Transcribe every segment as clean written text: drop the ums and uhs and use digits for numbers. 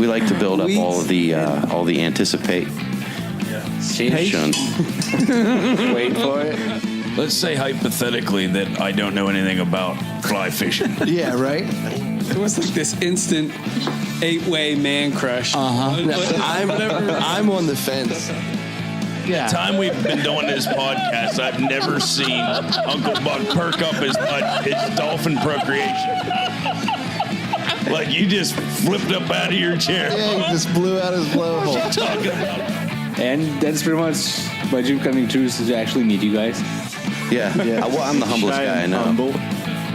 We like to build up all the anticipation. Wait for it. Let's say hypothetically that I don't know anything about fly fishing. Yeah, right? It was like this instant 8-way man crush. I'm on the fence. The time we've been doing this podcast, I've never seen Uncle Buck perk up his butt. It's dolphin procreation. Like you just flipped up out of your chair. Yeah, he just blew out his blowhole. What are you talking about? And that's pretty much my dream coming true is to actually meet you guys. Yeah. Well, I'm the humblest guy I know. Humble.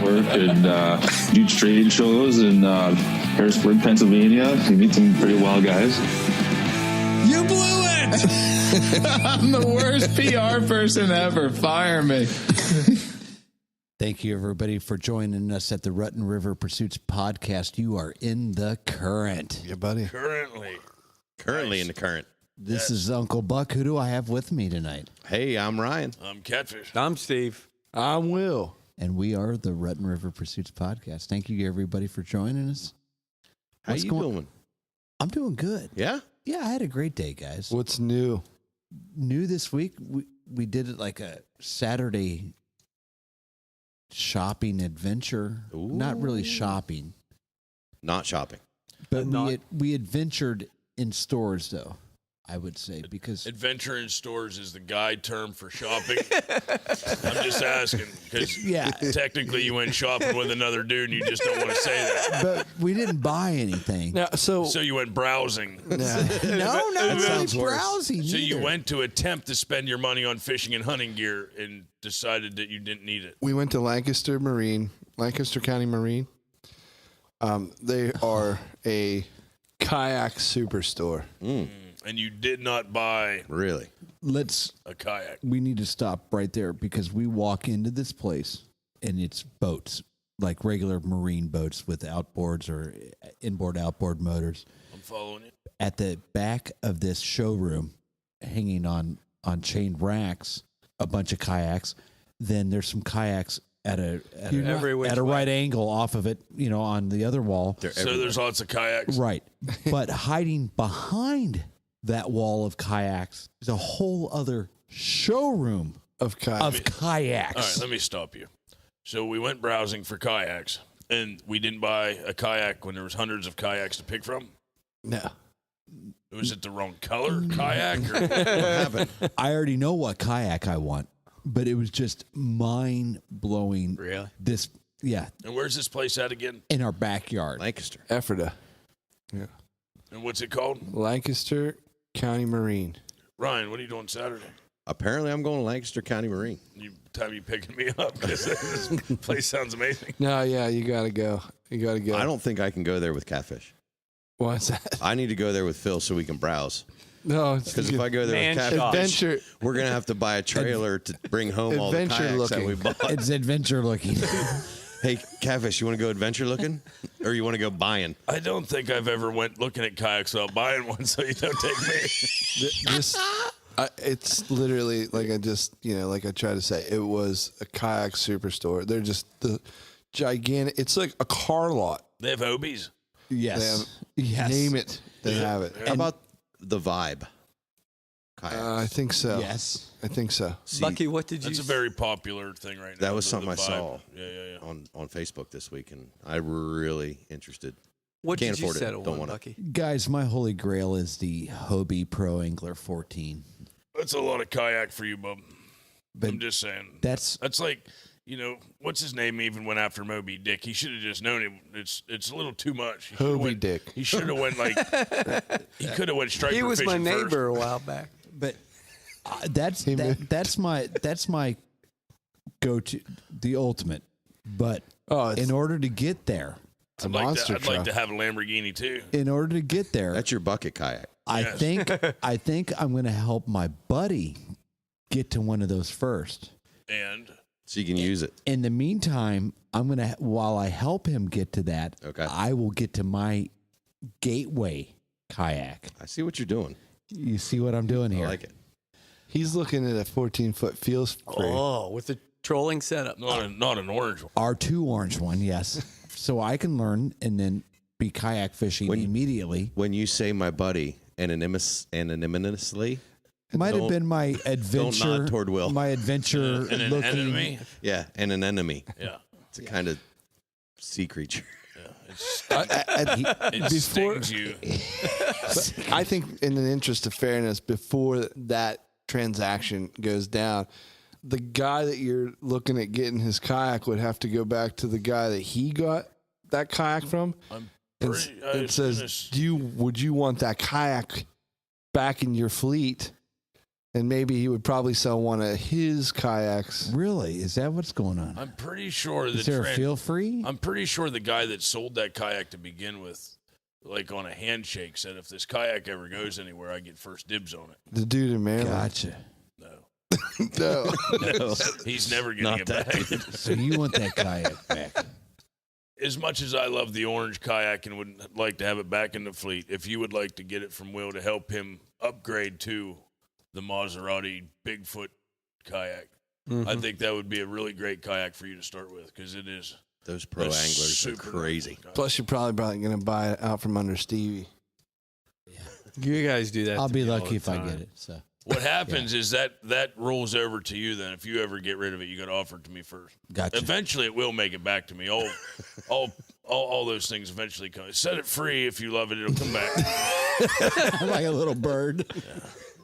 Work and do trade shows in Harrisburg, Pennsylvania. You meet some pretty wild guys. You blew it! I'm the worst PR person ever. Fire me. Thank you, everybody, for joining us at the Rutten River Pursuits podcast. You are in the current. Yeah, buddy. Currently In the current. This is Uncle Buck. Who do I have with me tonight? Hey, I'm Ryan. I'm Catfish. I'm Steve. I'm Will. And we are the Rutten River Pursuits podcast. Thank you, everybody, for joining us. How you doing? I'm doing good. Yeah? Yeah, I had a great day, guys. What's new? New this week, we did it like a Saturday shopping adventure. Ooh. Not really shopping, Not shopping. but we adventured in stores, though, I would say, because Adventure in stores is the guide term for shopping. I'm just asking because technically you went shopping with another dude and you just don't want to say that. but we didn't buy anything. Now, so you went browsing. No, not really sounds worse. browsing. So you either. went to attempt to spend your money on fishing and hunting gear and decided that you didn't need it. we went to Lancaster County Marine. They are a kayak superstore. And you did not buy Really? a kayak. We need to stop right there because we walk into this place and it's boats, like regular marine boats with outboards or inboard, outboard motors. I'm following you. At the back of this showroom, hanging on chain racks, a bunch of kayaks. Then there's some kayaks at a right angle off of it, on the other wall. So there's lots of kayaks. Right. But hiding behind that wall of kayaks is a whole other showroom Of kayak. kayaks. All right, let me stop you. So we went browsing for kayaks, and we didn't buy a kayak when there was hundreds of kayaks to pick from. No. Was it the wrong color kayak? Or what happened? I already know what kayak I want, but it was just mind-blowing. Really? And where's this place at again? In our backyard. Lancaster. Ephrata. Yeah. And what's it called? Lancaster County Marine. Ryan, what are you doing Saturday? Apparently, I'm going to Lancaster County Marine. Time you picking me up because this place sounds amazing. No, yeah, you got to go. I don't think I can go there with Catfish. What's that? I need to go there with Phil so we can browse. No, Because if I go there with Catfish, adventure. we're going to have to buy a trailer to bring home all the Adventure kayaks that looking. we bought. It's adventure looking. Hey, Catfish, you want to go adventure looking? Or you want to go buying? I don't think I've ever went looking at kayaks without buying one, so you don't take me. It's literally like I try to say, it was a kayak superstore. They're just the gigantic. It's like a car lot. They have Obies. Yes. Name it. They have it. How about the Vibe kayaks? I think so. Yes. I think so. See, Bucky, what did you That's a very popular thing right now. that was the something I Vibe. saw Yeah. on Facebook this week, and I'm really interested. What Can't did you afford it. settle Don't on, want it. Bucky? Guys, my holy grail is the Hobie Pro Angler 14. That's a lot of kayak for you, bub. But I'm just saying. that's like, what's his name even went after Moby Dick. He should have just known it. It's a little too much. Moby Dick. He should have went he could have went striper He was my fishing first. neighbor a while back. but that's my go-to, the ultimate. But It's in order to get there, a I'd monster like truck. to have a Lamborghini too. in order to get there, That's your bucket kayak. I think I'm going to help my buddy get to one of those first. And So you can use it. In the meantime, while I help him get to that, Okay. I will get to my gateway kayak. I see what you're doing. You see what I'm doing here? I like it. He's looking at a 14-foot feels free. Oh, with the trolling setup. not an orange one. R2 orange one, yes. So I can learn, and then be kayak fishing immediately. When you say my buddy, anonymously, It might have been my adventure. Don't nod toward Will. My adventure And an looking. enemy. Yeah, and an enemy. Yeah. It's a kind of sea creature. It stings you. I think, in the interest of fairness, before that transaction goes down, the guy that you're looking at getting his kayak would have to go back to the guy that he got that kayak from. It says, would you want that kayak back in your fleet? And maybe he would probably sell one of his kayaks. Really? Is that what's going on? I'm pretty sure Is there a feel free? I'm pretty sure the guy that sold that kayak to begin with, like on a handshake, said if this kayak ever goes anywhere, I get first dibs on it. The dude in Maryland. Gotcha. No. No. He's never getting it back. So you want that kayak back? As much as I love the orange kayak and would like to have it back in the fleet, if you would like to get it from Will to help him upgrade to the Maserati Bigfoot kayak, I think that would be a really great kayak for you to start with, because it is. Those pro anglers are crazy. Plus, you're probably going to buy it out from under Stevie. You guys do that. I'll to be me all lucky the if I time. get it. So What happens is that rolls over to you. Then, if you ever get rid of it, you got to offer it to me first. Gotcha. Eventually, it will make it back to me. All those things eventually come. Set it free if you love it; it'll come back. like a little bird.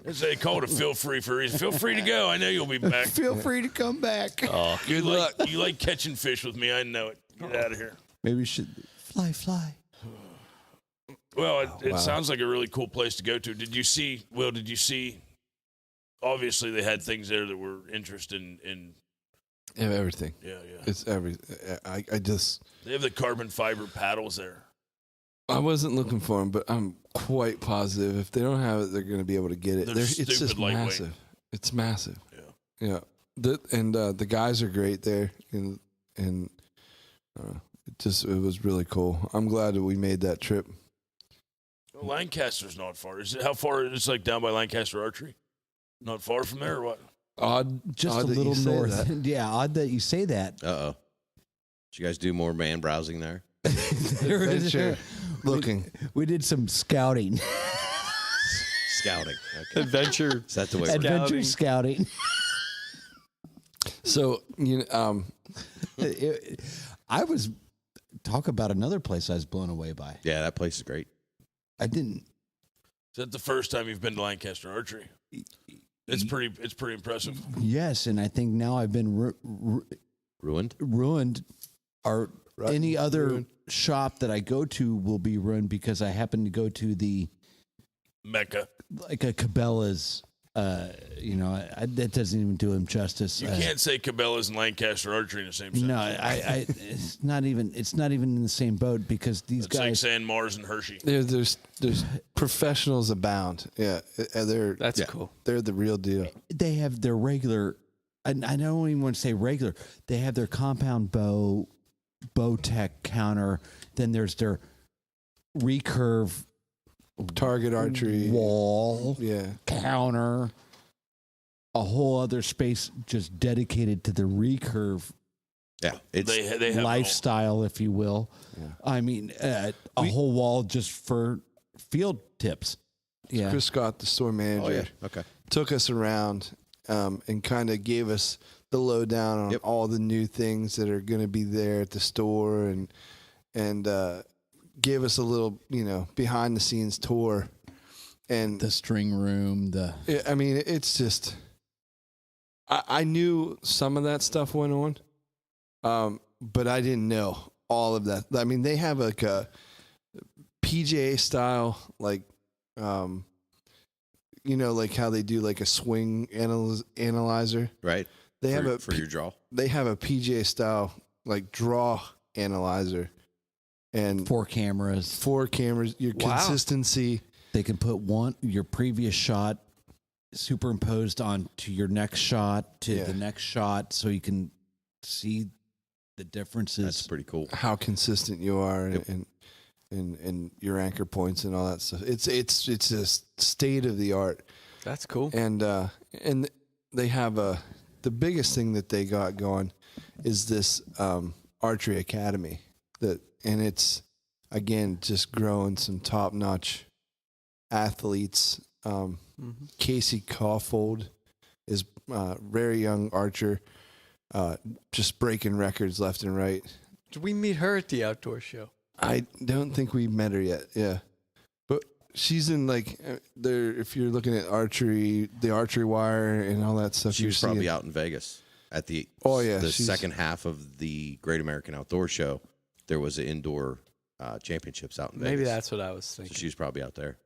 They call it a feel free for a reason. Feel free to go. I know you'll be back. Feel free to come back. Good luck. You like catching fish with me. I know it. Get out of here. Maybe we should fly. Well, it sounds like a really cool place to go to. Did you see, Will, obviously they had things there that were interested in Everything. Yeah. It's everything. I just. They have the carbon fiber paddles there. I wasn't looking for them, but I'm quite positive if they don't have it, they're going to be able to get it. They're It's just stupid lightweight. massive. It's massive. Yeah. Yeah. The guys are great there, and it was really cool. I'm glad that we made that trip. Well, Lancaster's not far. Is it how far? It's like down by Lancaster Archery. Not far from there, or what? Just odd a that you little say north. that. Yeah, odd that you say that. Did you guys do more man browsing there? Adventure looking. We did some scouting. Scouting. Okay. Adventure. Is that the way? Adventure scouting. So I was talk about another place I was blown away by. Yeah, that place is great. I didn't. Is that the first time you've been to Lancaster Archery? It's pretty impressive. Yes, and I think now I've been Ruined. Or any other shop that I go to will be ruined because I happen to go to the Mecca. like a Cabela's. That doesn't even do him justice. You can't say Cabela's and Lancaster Archery in the same sentence. No, it's not even in the same boat because these It's like guys. saying Mars and Hershey. there's professionals abound. Yeah, That's cool. They're the real deal. They have their regular. I don't even want to say regular. They have their compound bow tech counter. Then there's their recurve Target archery wall Yeah. counter. A whole other space just dedicated to the recurve Yeah, it's They have it all. lifestyle, if you will. I mean, a whole wall just for field tips. Yeah. Chris Scott, the store manager, Oh yeah. Okay. took us around and kind of gave us the lowdown on all the new things that are going to be there at the store and gave us a little, behind the scenes tour. And The string room, I mean, it's just, I knew some of that stuff went on, but I didn't know all of that. I mean, they have like a PGA style, like, like how they do like a swing analyzer. Right. They have for your draw. They have a PGA style like draw analyzer, and 4 cameras. your consistency. They can put your previous shot superimposed onto your next shot to the next shot, so you can see the differences. That's pretty cool. How consistent you are and your anchor points and all that stuff. It's a state of the art. That's cool. And they have the biggest thing that they got going is this archery academy and it's again, just growing some top-notch athletes. Casey Caulfold is a very young archer, just breaking records left and right. Did we meet her at the outdoor show? I don't think we met her yet. Yeah, but she's in like there. If you're looking at archery, the archery wire and all that stuff, She was probably out in Vegas at the second half of the Great American Outdoor Show. There was an indoor championships out in Vegas. Maybe that's what I was thinking. So she was probably out there.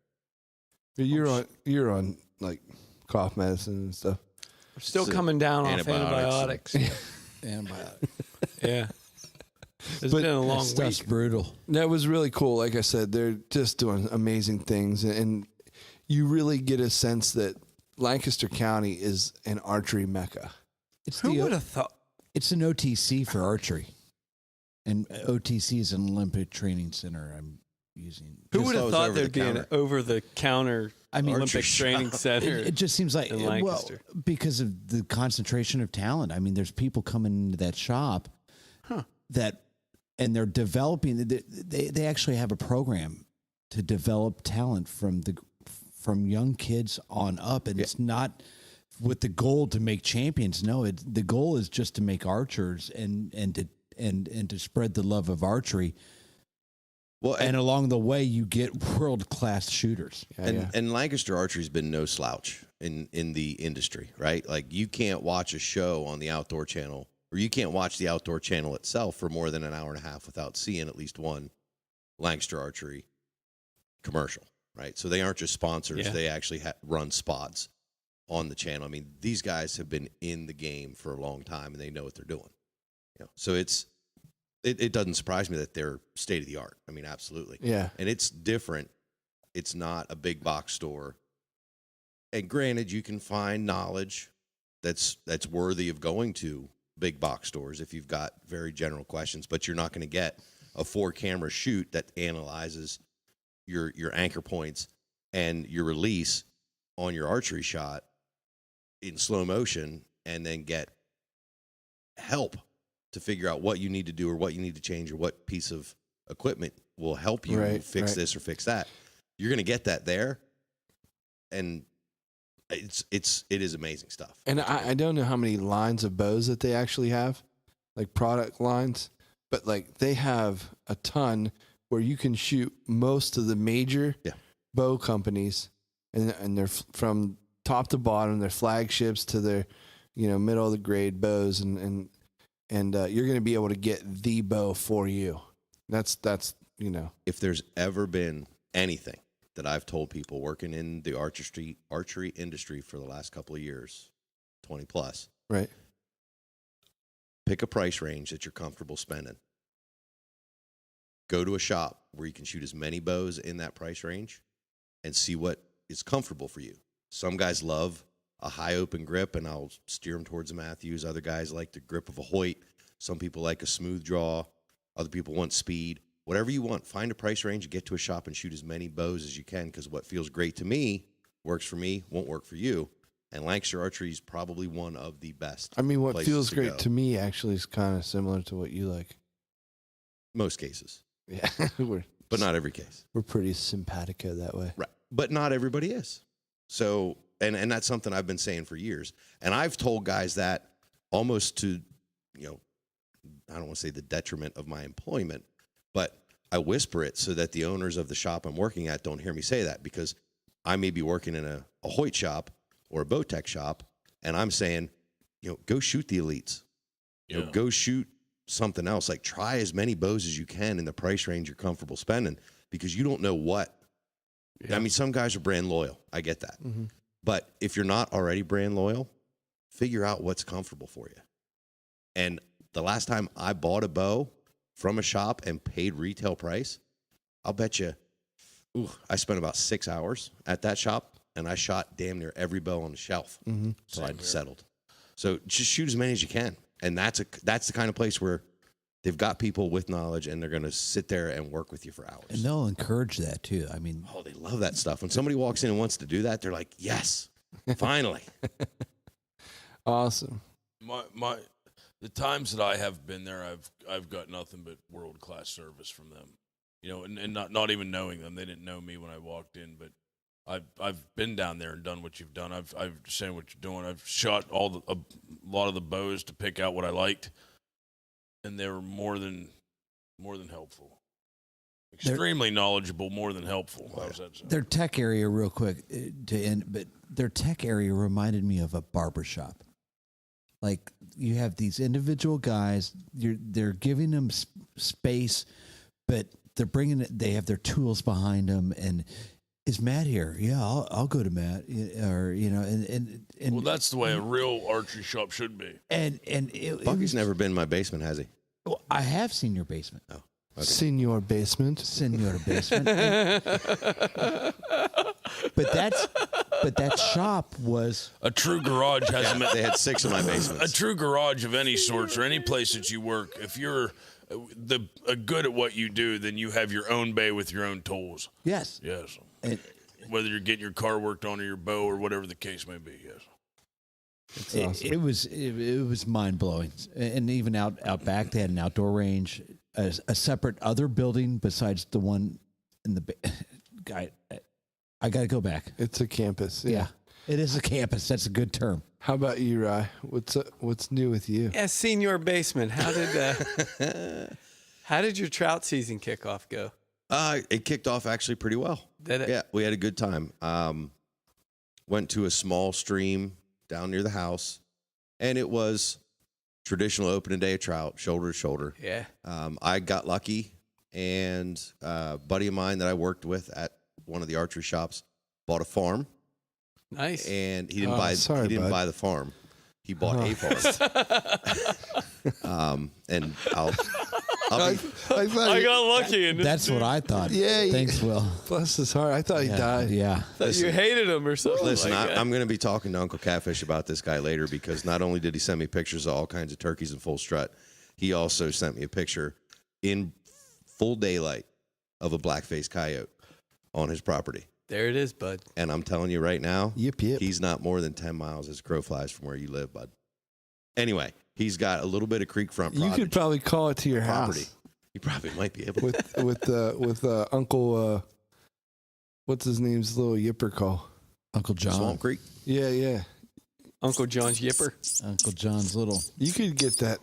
You're on like cough medicine and stuff. We're still coming down off antibiotics. Antibiotics. Yeah. It's been a long Stuff's week. brutal. That was really cool. Like I said, they're just doing amazing things, and you really get a sense that Lancaster County is an archery mecca. Who would have thought? It's an OTC for archery, and OTC is an Olympic Training Center. I'm using. Who would have thought there'd be an over-the-counter Olympic training center? It just seems like in Lancaster. Well, because of the concentration of talent. I mean, there's people coming into that shop and they're developing. They actually have a program to develop talent from young kids on up, and it's not with the goal to make champions. No, the goal is just to make archers and to spread the love of archery. Well, and along the way, you get world-class shooters. And Lancaster archery's been no slouch in the industry, right? Like, you can't watch a show on the Outdoor Channel, or you can't watch the Outdoor Channel itself for more than an hour and a half without seeing at least one Lancaster archery commercial, right? So they aren't just sponsors; they actually run spots on the channel. I mean, these guys have been in the game for a long time, and they know what they're doing. So it doesn't surprise me that they're state of the art. I mean, absolutely. Yeah. And it's different. It's not a big box store. And granted, you can find knowledge that's worthy of going to big box stores if you've got very general questions, but you're not going to get a 4-camera shoot that analyzes your anchor points and your release on your archery shot in slow motion, and then get help to figure out what you need to do or what you need to change or what piece of equipment will help you fix this or fix that. You're going to get that there, and it is amazing stuff. And I don't know how many lines of bows that they actually have, like product lines, but like they have a ton where you can shoot most of the major bow companies, and they're from top to bottom, their flagships to their, middle of the grade bows, and you're going to be able to get the bow for you. That's If there's ever been anything that I've told people working in the archery industry for the last couple of years, 20 plus, right? Pick a price range that you're comfortable spending. Go to a shop where you can shoot as many bows in that price range and see what is comfortable for you. Some guys love a high open grip, and I'll steer them towards a Matthews. Other guys like the grip of a Hoyt. Some people like a smooth draw. Other people want speed. Whatever you want, find a price range and get to a shop and shoot as many bows as you can, because what feels great to me works for me, won't work for you. And Lancaster Archery is probably one of the best. I mean, what feels great to me actually is kind of similar to what you like. Most cases. Yeah. But not every case. We're pretty simpatico that way. Right. But not everybody is. So, and that's something I've been saying for years. And I've told guys that almost to, I don't want to say the detriment of my employment, but I whisper it so that the owners of the shop I'm working at don't hear me say that, because I may be working in a Hoyt shop or a Bowtech shop, and I'm saying, go shoot the elites. Go shoot something else. Like, try as many bows as you can in the price range you're comfortable spending, because you don't know what. I mean, some guys are brand loyal. I get that. Mm-hmm. But if you're not already brand loyal, figure out what's comfortable for you. And the last time I bought a bow from a shop and paid retail price, I'll bet you, I spent about 6 hours at that shop, and I shot damn near every bow on the shelf until I'd settled. So just shoot as many as you can. And that's the kind of place where they've got people with knowledge, and they're going to sit there and work with you for hours. And they'll encourage that too. I mean, they love that stuff. When somebody walks in and wants to do that, they're like, yes, finally. Awesome. The times that I have been there, I've got nothing but world-class service from them. and not even knowing them. They didn't know me when I walked in, but I've been down there and done what you've done. I've seen what you're doing. I've shot a lot of the bows to pick out what I liked, and they were more than helpful. Extremely knowledgeable, more than helpful. How's that sound? Their tech area, real quick to end, but their tech area reminded me of a barbershop. Like, you have these individual guys, they're giving them space, but they're bringing it. They have their tools behind them. And is Matt here? Yeah, I'll go to Matt. Or and well, that's the way a real archery shop should be. And Bucky's never been in my basement, has he? Well, I have seen your basement. Oh. Okay. Senior basement. But that shop was a true garage. They had 6 in my basement. A true garage of any sorts or any place that you work. If you're good at what you do, then you have your own bay with your own tools. Yes. And, whether you're getting your car worked on or your bow or whatever the case may be. Yes. Awesome. It was mind blowing. And even out back, they had an outdoor range. A separate other building besides the one in the guy. I got to go back. It's a campus. Yeah, it is a campus. That's a good term. How about you, Rye? What's new with you? Yeah, senior basement. How did your trout season kickoff go? It kicked off actually pretty well. Did it? Yeah, we had a good time. Went to a small stream down near the house, and it was traditional opening day of trout, shoulder to shoulder. Yeah. I got lucky, and a buddy of mine that I worked with at one of the archery shops bought a farm. Nice. And he didn't buy the farm. He bought a farm. And I got lucky. That's what I thought. Yeah. Thanks, Will. Bless his heart. I thought he died. Yeah. You hated him or something. Listen, like I'm going to be talking to Uncle Catfish about this guy later, because not only did he send me pictures of all kinds of turkeys in full strut, he also sent me a picture in full daylight of a black-faced coyote on his property. There it is, bud. And I'm telling you right now, yep. He's not more than 10 miles as crow flies from where you live, bud. Anyway, he's got a little bit of creek front You could probably call it to your property. house. You probably might be able to. with Uncle, what's his name's little yipper call? Uncle John. Swamp Creek? Yeah. Uncle John's yipper. Uncle John's little. You could get that.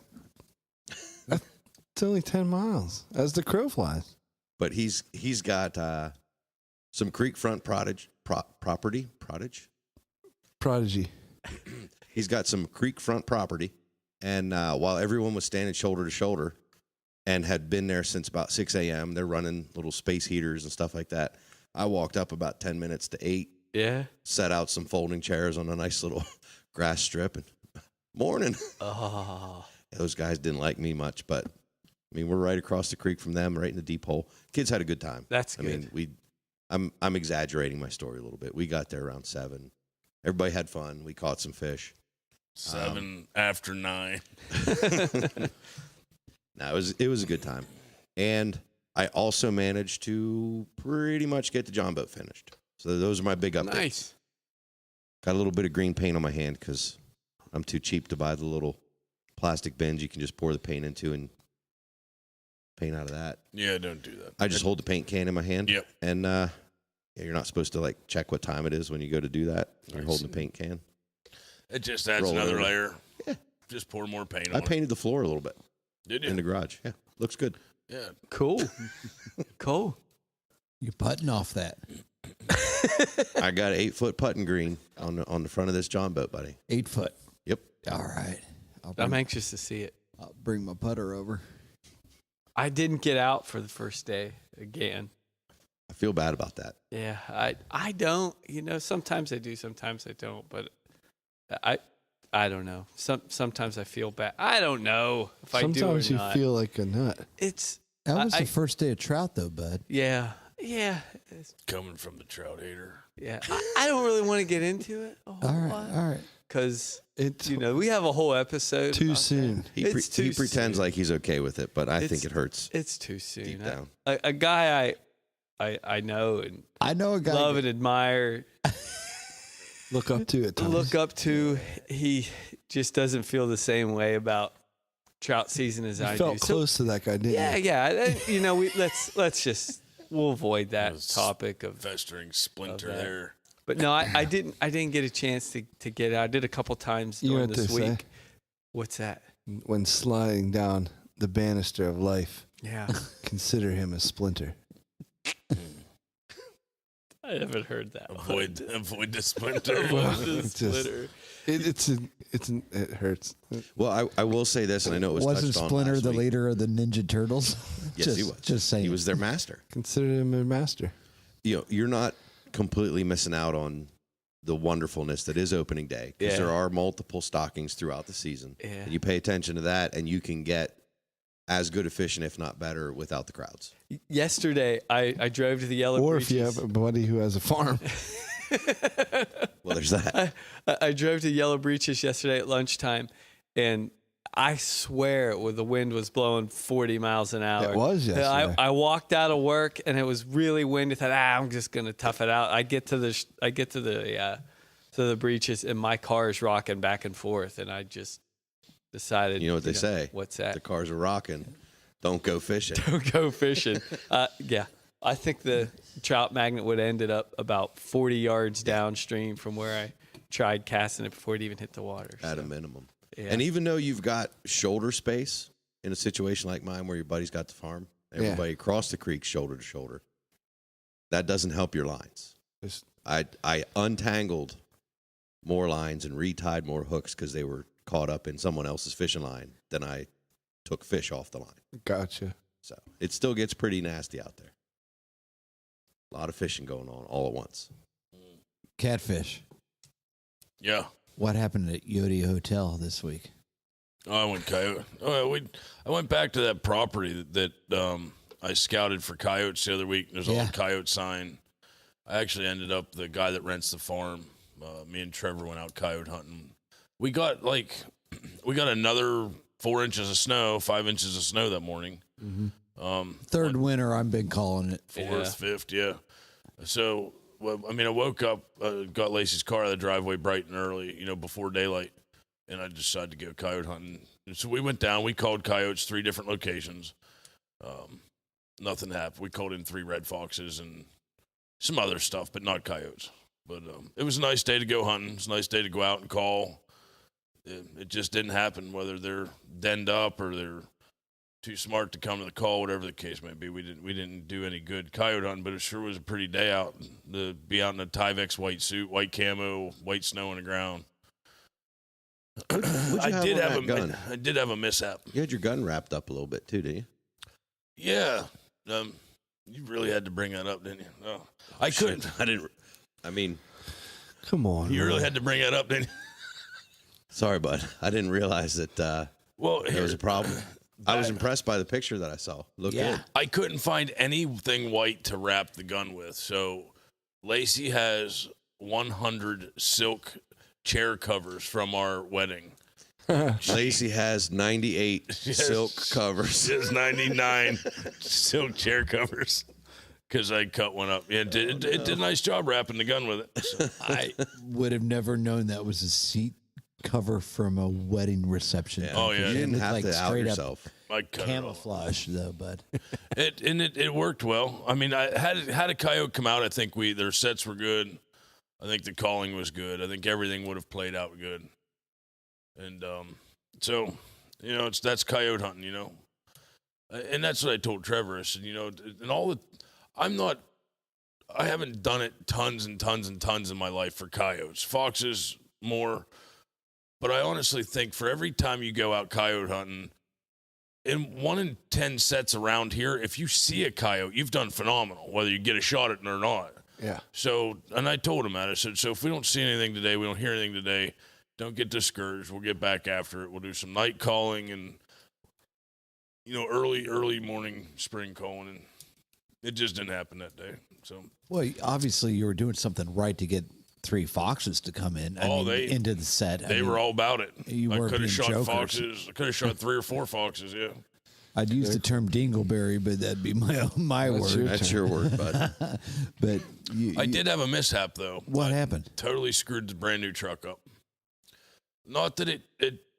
It's only 10 miles as the crow flies. But he's got some creek front property. He's got some creek front property, and while everyone was standing shoulder to shoulder and had been there since about 6 a.m., they're running little space heaters and stuff like that. I walked up about 10 minutes to 8. Yeah. Set out some folding chairs on a nice little grass strip, and morning. Oh. Those guys didn't like me much, but I mean, we're right across the creek from them, right in the deep hole. Kids had a good time. That's good. I mean, I'm exaggerating my story a little bit. We got there around 7. Everybody had fun. We caught some fish. 7 after 9. No, it was a good time. And I also managed to pretty much get the John boat finished. So those are my big updates. Nice. Got a little bit of green paint on my hand because I'm too cheap to buy the little plastic bins you can just pour the paint into and paint out of that. Yeah, don't do that. I just hold the paint can in my hand. Yep. And you're not supposed to like check what time it is when you go to do that. You're holding the paint can. It just adds Roll another over. layer. Yeah. Just pour more paint on I it. painted the floor a little bit Did you? in the garage. Yeah, looks good. Yeah. Cool. Cool. You're putting off that. I got an 8-foot putting green on the front of this John boat, buddy. 8 foot. Yep. All right. I'm anxious to see it. I'll bring my putter over. I didn't get out for the first day again. I feel bad about that. Yeah, I don't. Sometimes I do, sometimes I don't. But I don't know. Sometimes I feel bad. I don't know if I do or not. Sometimes you feel like a nut. That was the first day of trout, though, bud. Yeah. Coming from the trout hater. Yeah. I don't really want to get into it a whole lot. All right. Because, we have a whole episode. Too soon. He pretends like he's okay with it, but I think it hurts. It's too soon. Deep down. A guy I know and I know a guy love and admire. Look up to it. Look up to. He just doesn't feel the same way about trout season as I felt do. close to that guy, didn't you? Yeah. You know, we'll avoid that topic of festering splinter there. But no, I didn't get a chance to get out. I did a couple times during this week. Say? What's that? When sliding down the banister of life, Yeah. consider him a splinter. I haven't heard that. Avoid the splinter. Avoid the splitter. It hurts. Well, I will say this, and I know it was Wasn't touched on Splinter last the week. leader of the Ninja Turtles? Yes, he was. Just saying. He was their master. Consider him a master. You know, you're not completely missing out on the wonderfulness that is opening day, because there are multiple stockings throughout the season. Yeah. And you pay attention to that, and you can get as good a fishing, if not better, without the crowds. Yesterday, I drove to the Yellow Or Breeches. if you have a buddy who has a farm. Well, there's that. I drove to Yellow Breeches yesterday at lunchtime, and I swear the wind was blowing 40 miles an hour. It was yesterday. I walked out of work, and it was really windy. I thought, I'm just gonna tough it out. I get to the breeches, and my car is rocking back and forth, and I just decided. You know what they say? What's that? The cars are rocking. Don't go fishing. Don't go fishing. Yeah. I think the trout magnet would have ended up about 40 yards downstream from where I tried casting it before it even hit the water. At a minimum. Yeah. And even though you've got shoulder space in a situation like mine where your buddy's got the farm, everybody across the creek shoulder to shoulder, that doesn't help your lines. I untangled more lines and retied more hooks because they were caught up in someone else's fishing line than I took fish off the line. Gotcha. So it still gets pretty nasty out there. A lot of fishing going on all at once. Catfish. Yeah. What happened at Yodi Hotel this week? Oh, I went coyote. I went back to that property that I scouted for coyotes the other week. There's a little coyote sign. I actually ended up the guy that rents the farm. Me and Trevor went out coyote hunting. We got another 4 inches of snow, 5 inches of snow that morning. Mm-hmm. Third winter, I've been calling it. Fourth, fifth, yeah. So, I woke up, got Lacey's car out of the driveway bright and early, before daylight, and I decided to go coyote hunting. And so we went down. We called coyotes 3 different locations. Nothing happened. We called in 3 red foxes and some other stuff, but not coyotes. But it was a nice day to go hunting. It's a nice day to go out and call. It just didn't happen, whether they're denned up or they're too smart to come to the call, whatever the case may be. We didn't do any good coyote hunting, but it sure was a pretty day out to be out in a Tyvek white suit, white camo, white snow on the ground. I did have a mishap. You had your gun wrapped up a little bit too, didn't you? Yeah. You really had to bring that up, didn't you? No, I couldn't. I didn't. I mean, come on. You really had to bring that up, didn't you? Sorry, bud. I didn't realize that there was a problem. I was impressed by the picture that I saw. Looked good. I couldn't find anything white to wrap the gun with. So Lacey has 100 silk chair covers from our wedding. Lacey has 98 silk covers. She has 99 silk chair covers because I cut one up. Yeah, it did a nice job wrapping the gun with it. So. I would have never known that was a seat cover from a wedding reception. Yeah. Oh, yeah. You didn't have to out yourself. I cut camouflage, though, bud. It worked well. I mean, I had a coyote come out. I think their sets were good. I think the calling was good. I think everything would have played out good. And so, that's coyote hunting, and that's what I told Trevor. I said, I haven't done it tons and tons and tons in my life for coyotes. Foxes more, but I honestly think for every time you go out coyote hunting, in 1 in 10 sets around here, if you see a coyote, you've done phenomenal, whether you get a shot at it or not. Yeah. So, and I told him that. I said, so if we don't see anything today, we don't hear anything today, don't get discouraged. We'll get back after it. We'll do some night calling and, early morning spring calling. And it just didn't happen that day. So, well, obviously you were doing something right to get 3 foxes to come in. Into the set. They were all about it. You I could have shot jokers. foxes. I could have shot 3 or 4 foxes. Yeah. I'd use the term dingleberry, but that'd be my word. That's your word, bud. But I did have a mishap though. What happened? Totally screwed the brand new truck up. Not that it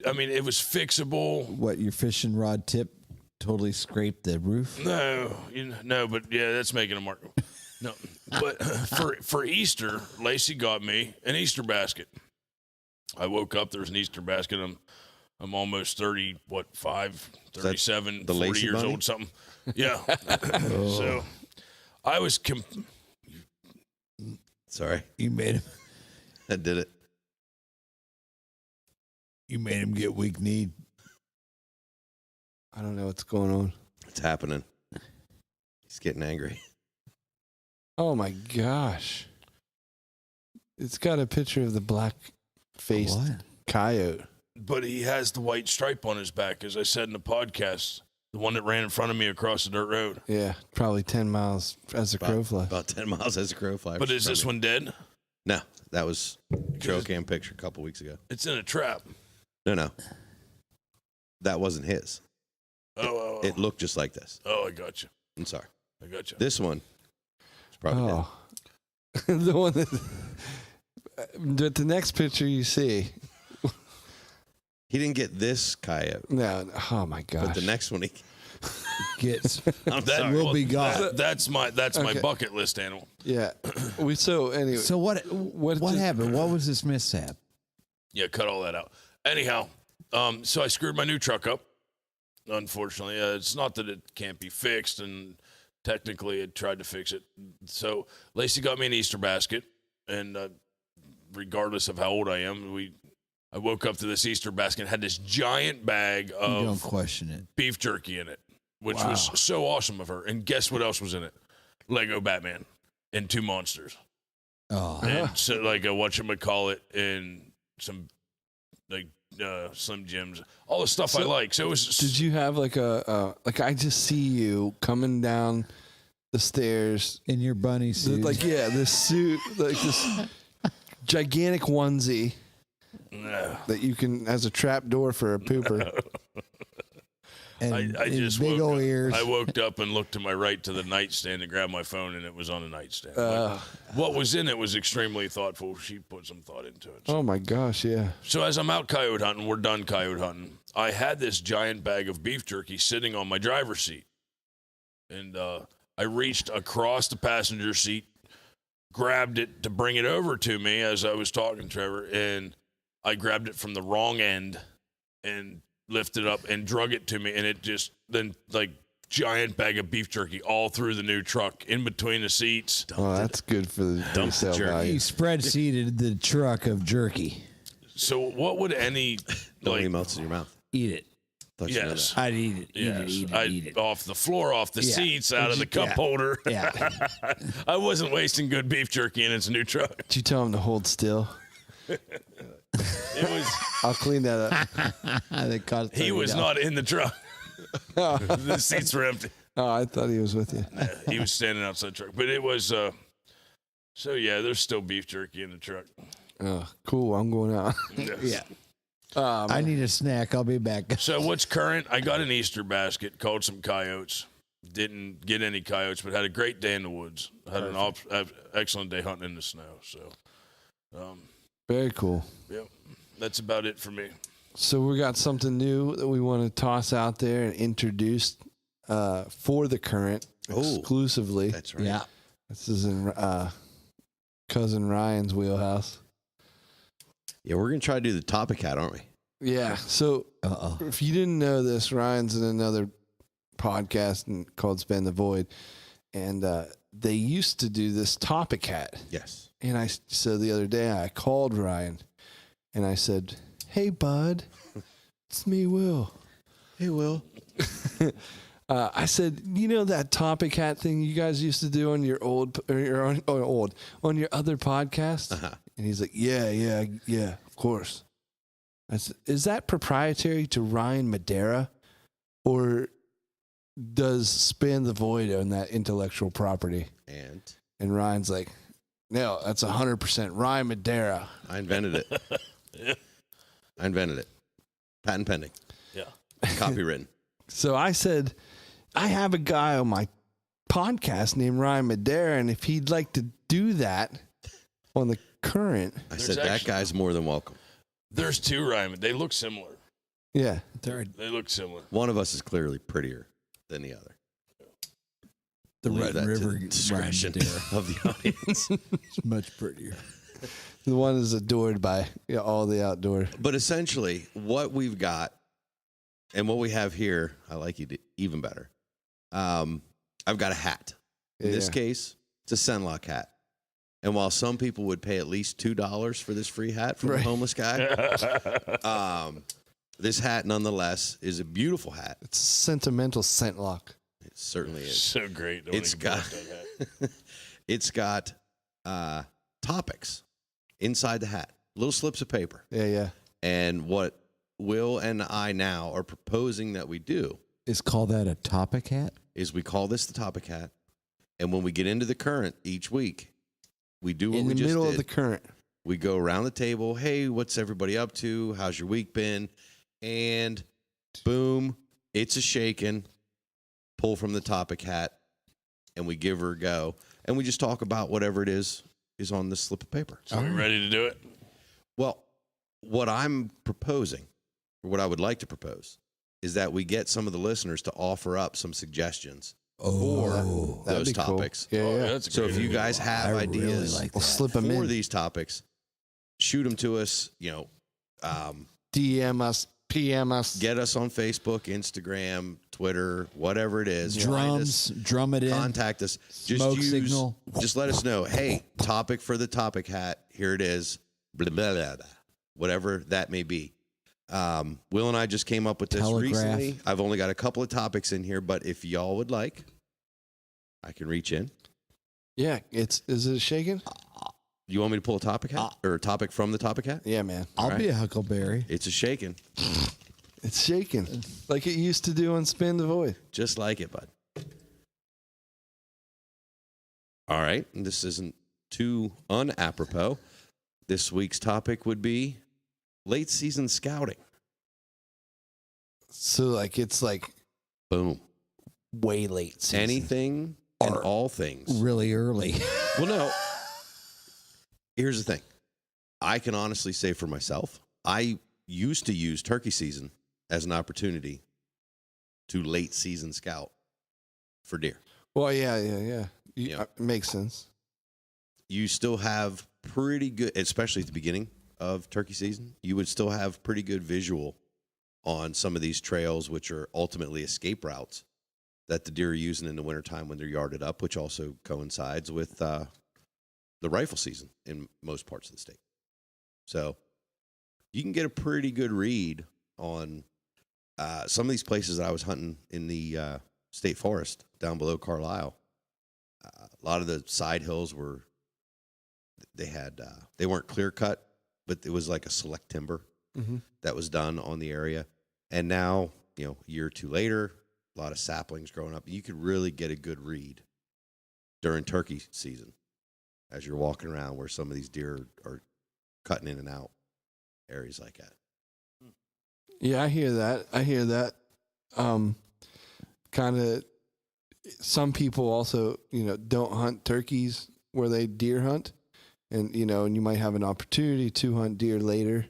I mean, it was fixable. What, your fishing rod tip totally scraped the roof? No, but yeah, that's making a mark. No, but for Easter, Lacey got me an Easter basket. I woke up, there was an Easter basket. I'm almost 37, the 40 Lacey years bunny? old, something. Yeah. So I was Sorry, You made him. I did it. You made him get weak kneed. I don't know what's going on. It's happening. He's getting angry. Oh my gosh. It's got a picture of the black-faced What? coyote. but he has the white stripe on his back, as I said in the podcast, the one that ran in front of me across the dirt road. Yeah, probably 10 miles as a crow flies. About 10 miles as a crow flies. But is this one dead? No, that was a trail cam picture a couple weeks ago. It's in a trap. No. That wasn't his. Oh. It looked just like this. Oh, I got you. I'm sorry. I got you. This one is probably dead. The one that... But the next picture you see... He didn't get this coyote. No, oh my gosh. But the next one he Gets That will be gone. That's my Okay. bucket list animal. Yeah. Anyway. So what happened? What was this mishap? Yeah, cut all that out. Anyhow, so I screwed my new truck up. Unfortunately, it's not that it can't be fixed, and technically, it tried to fix it. So Lacey got me an Easter basket, and regardless of how old I am, I woke up to this Easter basket and had this giant bag You don't of question it. beef jerky in it, which was so awesome of her. And guess what else was in it? Lego Batman and two monsters. Oh, And so like a whatchamacallit and some like Slim Jims, all the stuff I like. So it was. Did you have like I just see you coming down the stairs, in your bunny suit. this suit, like this gigantic onesie that you can, as a trap door for a pooper. and I his just big woke old up. ears. I woke up and looked to my right to the nightstand to grab my phone, and it was on the nightstand. What was in it was extremely thoughtful. She put some thought into it. Oh my gosh, yeah. So as I'm out coyote hunting, we're done coyote hunting. I had this giant bag of beef jerky sitting on my driver's seat. And I reached across the passenger seat, grabbed it to bring it over to me as I was talking to Trevor, and I grabbed it from the wrong end and lifted it up and drug it to me, and it just then like giant bag of beef jerky all through the new truck in between the seats. Oh, that's good for the resale value. He spread seeded the truck of jerky. So what would any Don't like leave melts in your mouth. Eat it. Thought you knew yes. I'd eat it. Yes, Eat it. off the floor, off the Yeah. seats, out of the cup Yeah. holder. Yeah. I wasn't wasting good beef jerky in its new truck. Did you tell him to hold still? It was. I'll clean that up. That cost He was $30. not in the truck. The seats were empty. Oh, I thought he was with you. He was standing outside the truck, but it was. So yeah, there's still beef jerky in the truck. Oh, cool. I'm going out. Yeah. I need a snack. I'll be back. So what's current? I got an Easter basket, called some coyotes. Didn't get any coyotes, but had a great day in the woods. Had an excellent day hunting in the snow. So, Very cool. yeah, that's about it for me. So we got something new that we want to toss out there and introduce for the current exclusively. That's right. Yeah. This is in cousin Ryan's wheelhouse. Yeah, we're going to try to do the topic hat, aren't we? Yeah. So if you didn't know this, Ryan's in another podcast called Spend the Void, and they used to do this topic hat. Yes. And so the other day I called Ryan and I said, "Hey, bud, it's me, Will." Hey, Will. I said, "You know that topic hat thing you guys used to do on your on your other podcast?" Uh-huh. And he's like, "Yeah, of course." I said, "Is that proprietary to Ryan Madera, or does Span the Void own that intellectual property?" And Ryan's like, "No, that's 100% Ryan Madera." I invented it. I invented it. Patent pending. Yeah. Copywritten. So I said, "I have a guy on my podcast named Ryan Madera, and if he'd like to do that on the current." I said, that guy's more than welcome. There's two Ryman. They look similar. Yeah. They look similar. One of us is clearly prettier than the other. The Leave Red that to River the Ryman discretion deer. of the audience. It's much prettier. The one is adored by all the outdoor. But essentially, what we've got and what we have here, I like it even better. I've got a hat. In this case, it's a Senlock hat. And while some people would pay at least $2 for this free hat from a homeless guy, this hat nonetheless is a beautiful hat. It's a sentimental Scentlock. It certainly is. So great. It's got topics inside the hat, little slips of paper. Yeah. And what Will and I now are proposing that we do Is call that a topic hat? is we call this the topic hat. And when we get into the current each week, we do what In we the just middle did. of the current. We go around the table. Hey, what's everybody up to? How's your week been? And boom, it's a shaken. Pull from the topic hat, and we give her a go. And we just talk about whatever it is on this slip of paper. So we ready to do it? Well, what I'm proposing, or what I would like to propose, is that we get some of the listeners to offer up some suggestions for That'd those be cool. topics. Yeah. That's a So great if you idea. guys have I ideas really like We'll that. slip them for in. these topics, shoot them to us. DM us, PM us. Get us on Facebook, Instagram, Twitter, whatever it is. Find us, Drum it in. contact us. Just Smoke signal. Just let us know. Hey, topic for the topic hat. Here it is. Blah, blah, blah, blah. Whatever that may be. Will and I just came up with this Telegraph. recently. I've only got a couple of topics in here, but if y'all would like, I can reach in. Yeah, is it a shaken? You want me to pull a topic hat or a topic from the topic hat? Yeah, man. I'll All be right. a huckleberry. It's a shaking, It's shaking like it used to do on Spin the Void. just like it, bud. All right, and this isn't too unapropos. This week's topic would be late season scouting. So it's Boom. way late season. Anything and all things. Really early. Well, no. Here's the thing. I can honestly say for myself, I used to use turkey season as an opportunity to late season scout for deer. Well, yeah. Yeah. It makes sense. You still have pretty good, especially at the beginning of turkey season, you would still have pretty good visual on some of these trails, which are ultimately escape routes that the deer are using in the wintertime when they're yarded up, which also coincides with the rifle season in most parts of the state. So you can get a pretty good read on some of these places that I was hunting in the state forest down below Carlisle. A lot of the side hills were, they weren't clear cut, but it was like a select timber that was done on the area. And now, a year or two later, a lot of saplings growing up. You could really get a good read during turkey season as you're walking around where some of these deer are cutting in and out areas like that. Yeah, I hear that. Kind of. Some people also, don't hunt turkeys where they deer hunt, and and you might have an opportunity to hunt deer later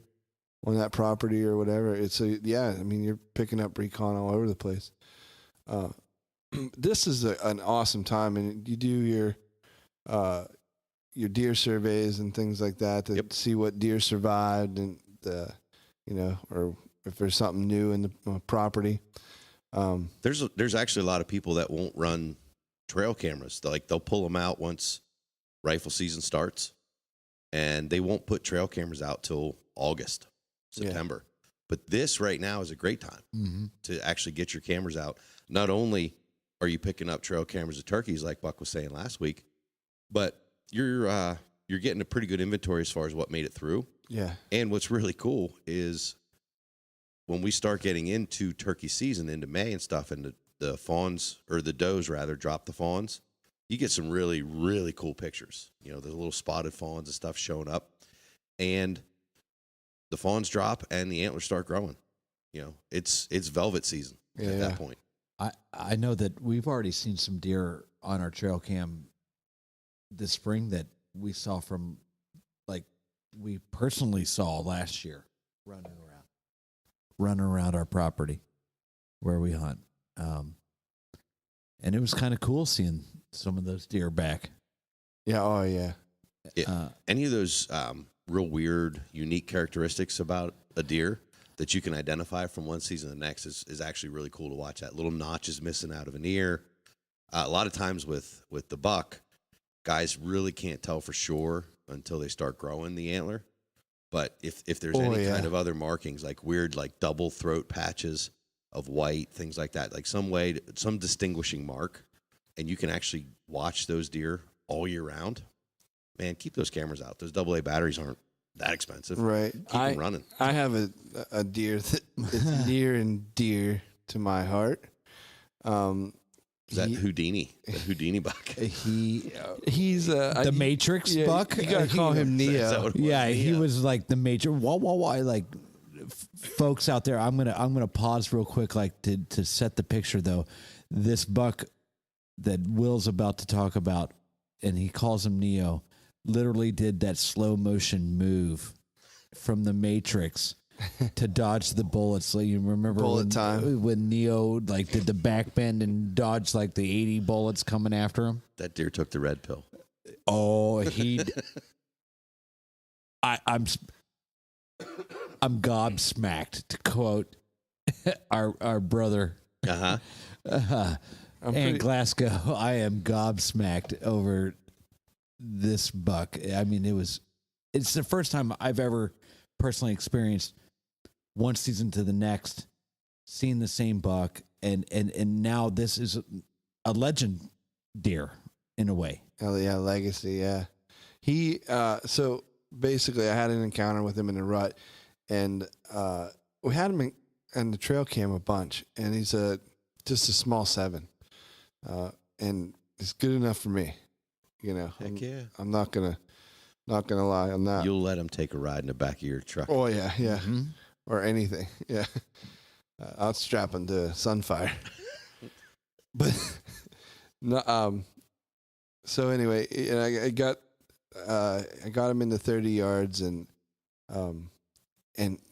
on that property or whatever. You're picking up recon all over the place. This is an awesome time, and you do your deer surveys and things like that to see what deer survived and or if there's something new in the property. There's actually a lot of people that won't run trail cameras. They'll pull them out once rifle season starts, and they won't put trail cameras out till August, September. But this right now is a great time to actually get your cameras out. Not only are you picking up trail cameras of turkeys, like Buck was saying last week, but you're getting a pretty good inventory as far as what made it through. Yeah. And what's really cool is when we start getting into turkey season, into May and stuff, and the fawns, or the does rather, drop the fawns, you get some really, really cool pictures. The little spotted fawns and stuff showing up. And the fawns drop and the antlers start growing. It's velvet season at that point. I know that we've already seen some deer on our trail cam this spring that we saw we personally saw last year. running around our property where we hunt. And it was kind of cool seeing some of those deer back. Yeah. Oh, yeah. Any of those real weird, unique characteristics about a deer that you can identify from one season to the next is actually really cool to watch. That little notches missing out of an ear. A lot of times with the buck, guys really can't tell for sure until they start growing the antler. But if there's any kind of other markings, like weird, like double throat patches of white, things like that, like some distinguishing mark, and you can actually watch those deer all year round, man, keep those cameras out. Those AA batteries aren't that expensive. Right. Keep them running. I have a deer that's near and dear to my heart. Is that Houdini? The Houdini buck? He's the Matrix buck. You gotta call him Neo. Yeah, he was like the Matrix. Why? Like, folks out there, I'm gonna pause real quick, like to set the picture though. This buck that Will's about to talk about, and he calls him Neo, literally did that slow motion move from the Matrix to dodge the bullets. Like, you remember when Neo like did the back bend and dodged like the 80 bullets coming after him? That deer took the red pill. Oh, I'm gobsmacked, to quote our brother. And Glasgow, I am gobsmacked over this buck. I mean, it's the first time I've ever personally experienced one season to the next, seeing the same buck, and now this is a legend deer in a way. Oh yeah, legacy. Yeah, he. So basically, I had an encounter with him in the rut, and we had him in the trail cam a bunch, and he's just a small 7, and it's good enough for me. You know, I'm not gonna lie on that. You'll let him take a ride in the back of your truck. Oh yeah, or anything. Yeah, I'll strap him to Sunfire. But no. So anyway, and I got him into 30 yards, and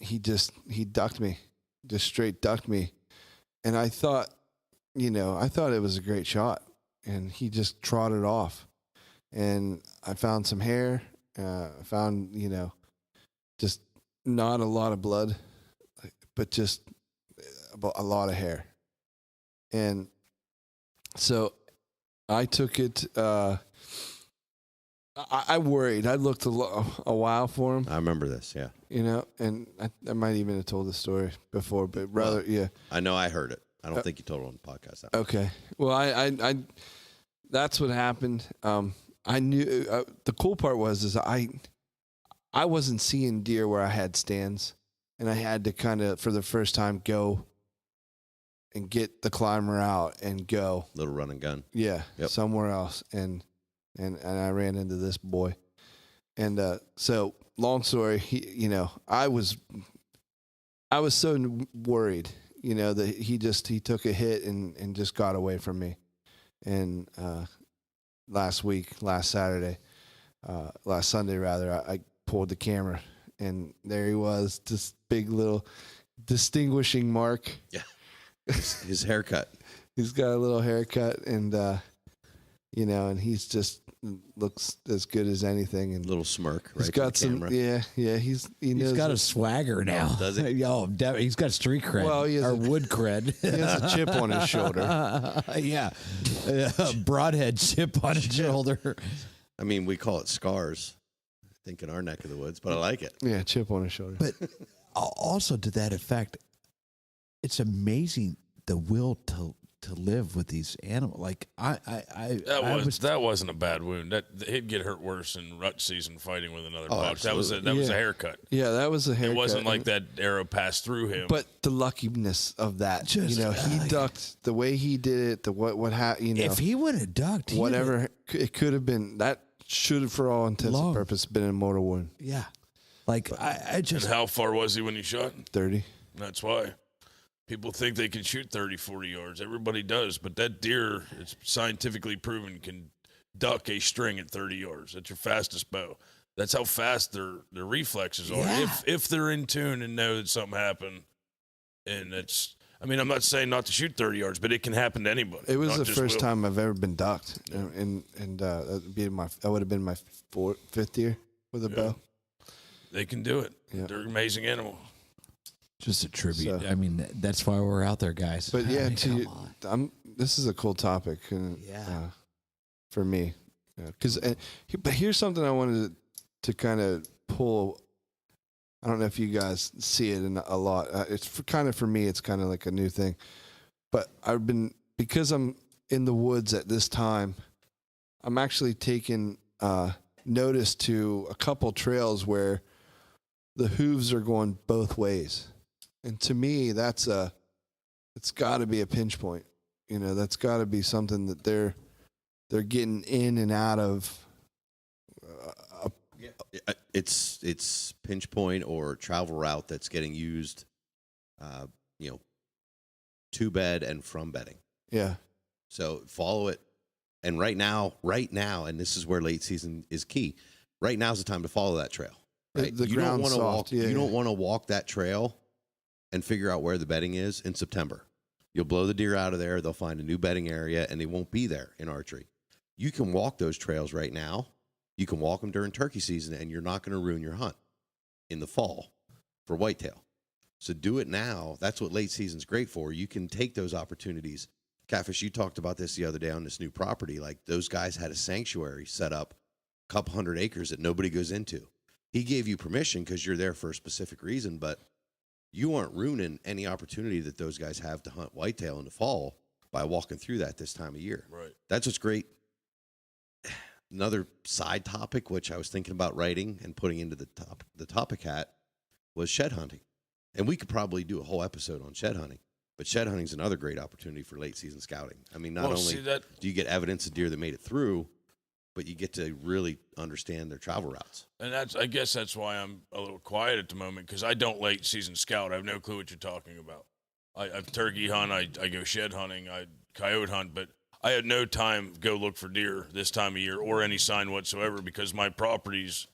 he ducked me, just straight ducked me, and I thought it was a great shot, and he just trotted off. And I found some hair, just not a lot of blood, but just a lot of hair. And so I took it, I worried. I looked a while for him. I remember this, yeah. And I might even have told the story before, but rather, yeah. I know I heard it. I don't think you told it on the podcast. Okay. Well, I that's what happened. I knew the cool part was I wasn't seeing deer where I had stands, and I had to kind of, for the first time, go and get the climber out and go. Little run and gun. Yeah, somewhere else, and I ran into this boy, and so long story, I was so worried, that he took a hit and just got away from me, and last Sunday rather, I pulled the camera, and there he was, this big little distinguishing mark. Yeah. His haircut. He's got a little haircut, and and he's just looks as good as anything. And little smirk. He's got some, yeah. He's got a swagger now. Does he? Yo, he's got street cred. Well, or wood cred. He has a chip on his shoulder. Yeah, a broadhead chip on his shoulder. I mean, we call it scars, I think, in our neck of the woods, but I like it. Yeah, chip on his shoulder. But also to that effect, it's amazing the will to live with these animals. Like that wasn't a bad wound. He'd get hurt worse in rut season fighting with another buck. That was a haircut. Yeah, that was a haircut. It wasn't like that arrow passed through him. But the luckiness of that, he ducked the way he did it. What happened? If he would have ducked, whatever it could have been, that should have, for all intents and purposes, been a mortal wound. Yeah, like I just. And how far was he when he shot? 30. That's why. People think they can shoot 30, 40 yards. Everybody does, but that deer, it's scientifically proven, can duck a string at 30 yards. That's your fastest bow. That's how fast their reflexes are. Yeah. If they're in tune and know that something happened, and I'm not saying not to shoot 30 yards, but it can happen to anybody. It was not the just first Will. time I've ever been ducked, and that would have been my fifth year with a bow. They can do it. Yeah. They're an amazing animal. Just a tribute. So- I mean, that's why we're out there, guys. But yeah, I mean, to come on. this is a cool topic, and Yeah. for me, because but here's something I wanted to kind of pull. I don't know if you guys see it a lot. It's for me, it's kind of like a new thing. But because I'm in the woods at this time, I'm actually taking notice to a couple trails where the hooves are going both ways. And to me, it's got to be a pinch point. That's got to be something that they're getting in and out of. It's pinch point or travel route that's getting used, to bed and from bedding. Yeah. So follow it. And right now, and this is where late season is key. Right now is the time to follow that trail. Right? The you don't ground's want to walk. soft. Yeah, you don't want to walk that trail and figure out where the bedding is in September. You'll blow the deer out of there. They'll find a new bedding area, and they won't be there in archery. You can walk those trails right now. You can walk them during turkey season, and you're not going to ruin your hunt in the fall for whitetail. So do it now. That's what late season's great for. You can take those opportunities. Catfish, you talked about this the other day on this new property. Like, those guys had a sanctuary set up, a couple 100 acres that nobody goes into. He gave you permission because you're there for a specific reason, but you aren't ruining any opportunity that those guys have to hunt whitetail in the fall by walking through that this time of year. Right. That's what's great. Another side topic, which I was thinking about writing and putting into the topic hat, was shed hunting. And we could probably do a whole episode on shed hunting. But shed hunting is another great opportunity for late season scouting. I mean, not only do you get evidence of deer that made it through, but you get to really understand their travel routes. And I guess that's why I'm a little quiet at the moment, because I don't late season scout. I have no clue what you're talking about. I turkey hunt, I go shed hunting, I coyote hunt, but I had no time to go look for deer this time of year or any sign whatsoever, because my properties,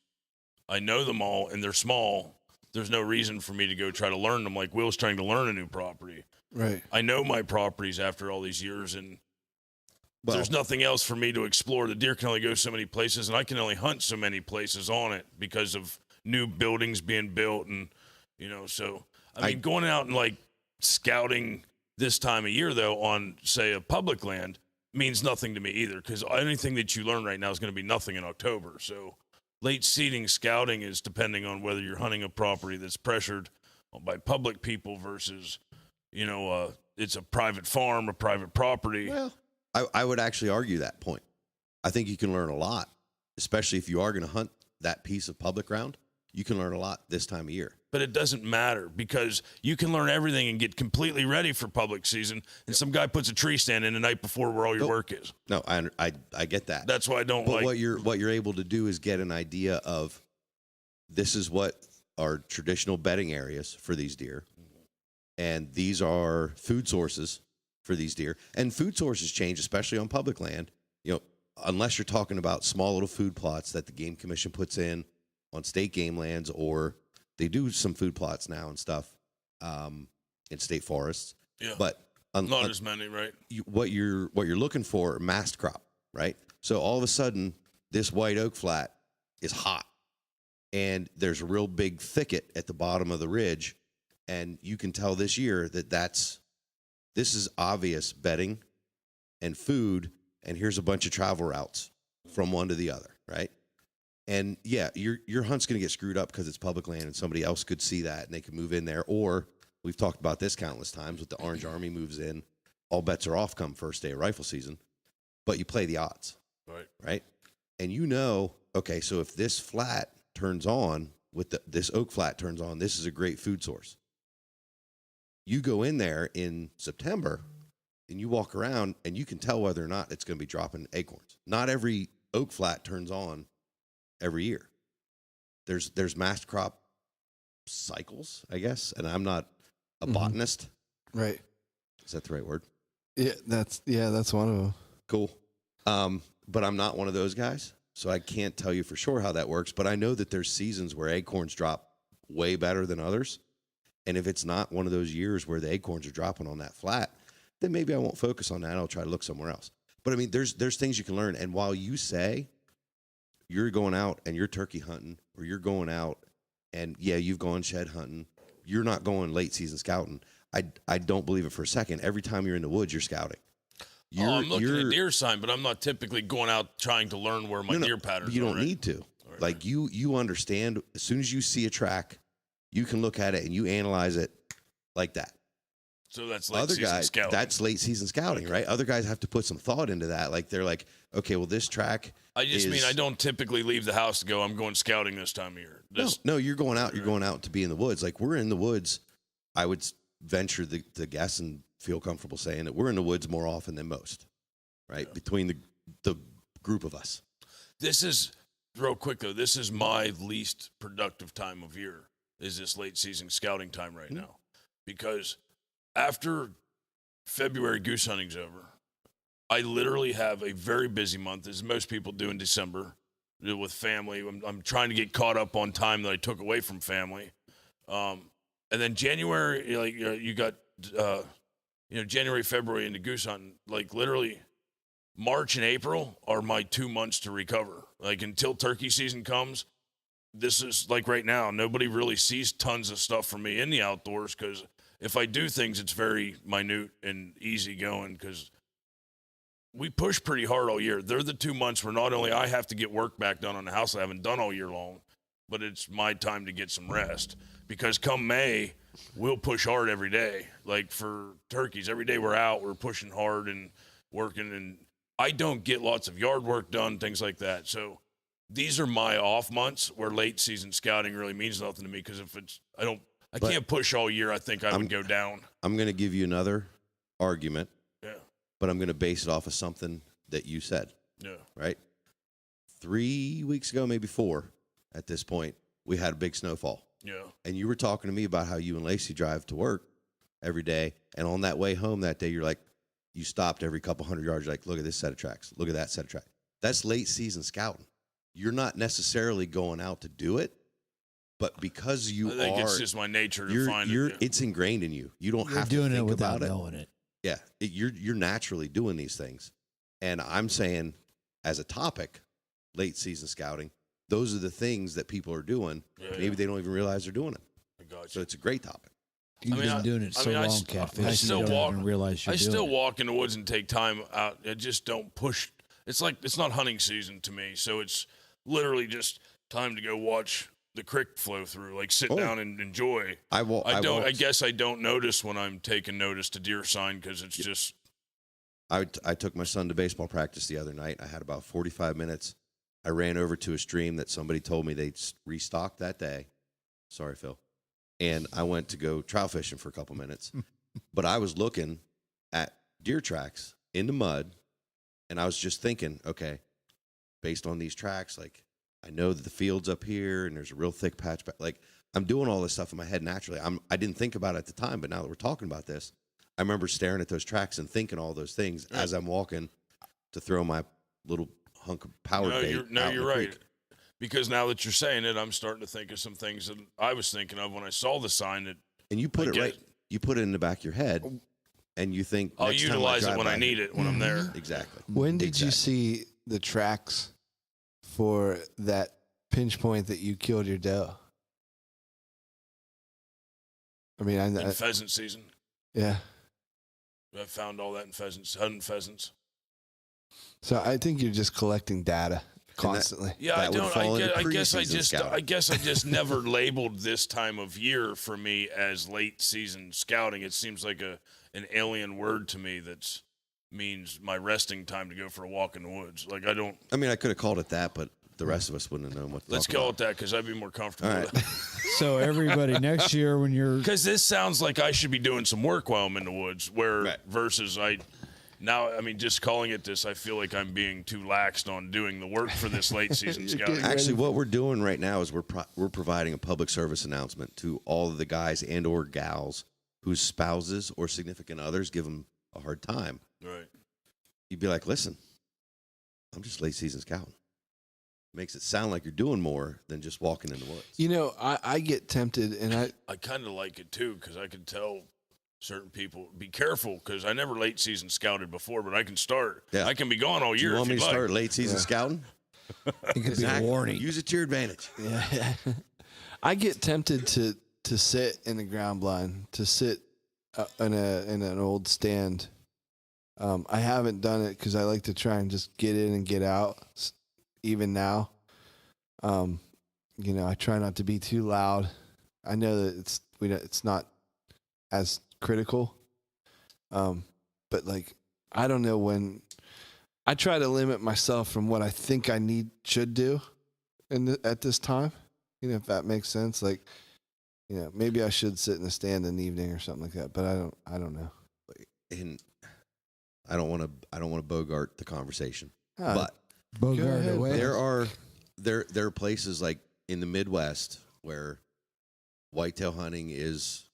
I know them all and they're small. There's no reason for me to go try to learn them like Will's trying to learn a new property. Right. I know my properties after all these years, and there's nothing else for me to explore. The deer can only go so many places, and I can only hunt so many places on it because of new buildings being built. And, so, I mean, going out and like scouting this time of year, though, on, say, a public land means nothing to me either, because anything that you learn right now is going to be nothing in October. So late seeding scouting is depending on whether you're hunting a property that's pressured by public people versus, it's a private farm, a private property. Well, I would actually argue that point. I think you can learn a lot, especially if you are going to hunt that piece of public ground. You can learn a lot this time of year. But it doesn't matter, because you can learn everything and get completely ready for public season, and some guy puts a tree stand in the night before where all your work is. No, I get that. That's why I don't but like. What you're able to do is get an idea of, this is what are traditional bedding areas for these deer, and these are food sources for these deer. And food sources change, especially on public land. Unless you're talking about small little food plots that the Game Commission puts in on state game lands, or they do some food plots now and stuff in state forests. Yeah, but not as many, right? What you're looking for, mast crop, right? So all of a sudden, this white oak flat is hot, and there's a real big thicket at the bottom of the ridge, and you can tell this year that this is obvious bedding and food, and here's a bunch of travel routes from one to the other, right? And yeah, your hunt's going to get screwed up because it's public land, and somebody else could see that and they could move in there. Or we've talked about this countless times, with the Orange Army moves in, all bets are off come first day of rifle season. But you play the odds, right? And okay, so if this flat turns on, this oak flat turns on, this is a great food source. You go in there in September and you walk around, and you can tell whether or not it's going to be dropping acorns. Not every oak flat turns on every year. There's mast crop cycles, I guess, and I'm not a botanist. Right. Is that the right word? Yeah, that's one of them. Cool. But I'm not one of those guys. So I can't tell you for sure how that works, but I know that there's seasons where acorns drop way better than others. And if it's not one of those years where the acorns are dropping on that flat, then maybe I won't focus on that. I'll try to look somewhere else. But I mean, there's things you can learn. And while you say you're going out and you're turkey hunting, or you're going out and you've gone shed hunting, you're not going late season scouting. I don't believe it for a second. Every time you're in the woods, you're scouting. I'm looking at deer sign, but I'm not typically going out trying to learn where my deer patterns are. You don't need to. Right. Like you understand, as soon as you see a track, you can look at it and you analyze it like that. So that's late season scouting. That's late season scouting, right? Other guys have to put some thought into that. Like they're like, okay, well, this track. I just mean I don't typically leave the house to go, I'm going scouting this time of year. No, you're going out. You're going out to be in the woods. Like we're in the woods. I would venture to guess and feel comfortable saying that we're in the woods more often than most, right? Yeah. Between the group of us. This is, real quick though, this is my least productive time of year, is this late season scouting time right now. Because after February goose hunting's over, I literally have a very busy month, as most people do in December, with family. I'm trying to get caught up on time that I took away from family. And then January, like you got, January, February into goose hunting. Like literally, March and April are my 2 months to recover. Like until turkey season comes, this is like right now. Nobody really sees tons of stuff from me in the outdoors because if I do things, it's very minute and easy going because we push pretty hard all year. They're the 2 months where not only I have to get work back done on the house I haven't done all year long, but it's my time to get some rest. Because come May, we'll push hard every day. Like for turkeys, every day we're out, we're pushing hard and working. And I don't get lots of yard work done, things like that. So these are my off months where late season scouting really means nothing to me. Because if I can't push all year, I think I would go down. I'm going to give you another argument. Yeah. But I'm going to base it off of something that you said. Yeah. Right? 3 weeks ago, maybe 4 at this point, we had a big snowfall. Yeah. And you were talking to me about how you and Lacey drive to work every day. And on that way home that day, you're like, you stopped every couple hundred yards. You're like, look at this set of tracks. Look at that set of tracks. That's late season scouting. You're not necessarily going out to do it, but because I think it's just my nature to find it. Yeah. It's ingrained in you. You don't have to doing think it without about knowing it. Yeah. You're naturally doing these things. And I'm saying as a topic, late season scouting, those are the things that people are doing. Yeah, Maybe they don't even realize they're doing it. I got you. So it's a great topic. You've been doing it so long, Catfish. I still you don't walk. even realize you're I doing still it. walk in the woods and take time out. I just don't push. It's like it's not hunting season to me, so it's literally just time to go watch the creek flow through. Like sit down and enjoy. I guess I don't notice when I'm taking notice to deer sign because it's just. I took my son to baseball practice the other night. I had about 45 minutes. I ran over to a stream that somebody told me they'd restocked that day. Sorry, Phil. And I went to go trout fishing for a couple minutes. But I was looking at deer tracks in the mud, and I was just thinking, okay, based on these tracks, like I know that the field's up here, and there's a real thick patch. Like I'm doing all this stuff in my head naturally. I didn't think about it at the time, but now that we're talking about this, I remember staring at those tracks and thinking all those things as I'm walking to throw my little hunk of power bait. You're right. Because now that you're saying it, I'm starting to think of some things that I was thinking of when I saw the sign. And you put you put it in the back of your head, and you think I'll utilize it when I need it when I'm there. Exactly. When did you see the tracks for that pinch point that you killed your doe? I mean, in pheasant season. Yeah. I found all that in hunting pheasants. So I think you're just collecting data constantly. I guess I just never labeled this time of year for me as late season scouting. It seems like an alien word to me that means my resting time to go for a walk in the woods. Like I could have called it that, but the rest of us wouldn't have known what to Let's call it that because I'd be more comfortable with it. So everybody next year when you're... Because this sounds like I should be doing some work while I'm in the woods versus just calling it this, I feel like I'm being too laxed on doing the work for this late season scouting. Actually, what we're doing right now is we're providing a public service announcement to all of the guys and or gals whose spouses or significant others give them a hard time. Right. You'd be like, listen, I'm just late season scouting. makes it sound like you're doing more than just walking in the woods. You know, I get tempted, and I kind of like it too because I can tell certain people be careful because I never late season scouted before, but I can start. Yeah. I can be gone all year. You want me to like. start late season scouting? It could be a warning. Use it to your advantage. yeah, I get tempted to sit in the ground blind, to sit in an old stand. I haven't done it because I like to try and just get in and get out. Even now, you know, I try not to be too loud. I know that it's not as critical, but like I don't know when. I try to limit myself from what I think I should do at this time. You know, if that makes sense. Like, you know, maybe I should sit in the stand in the evening or something like that. But I don't know. And I don't want to bogart the conversation, but Bogart away. there are places like in the Midwest where whitetail hunting is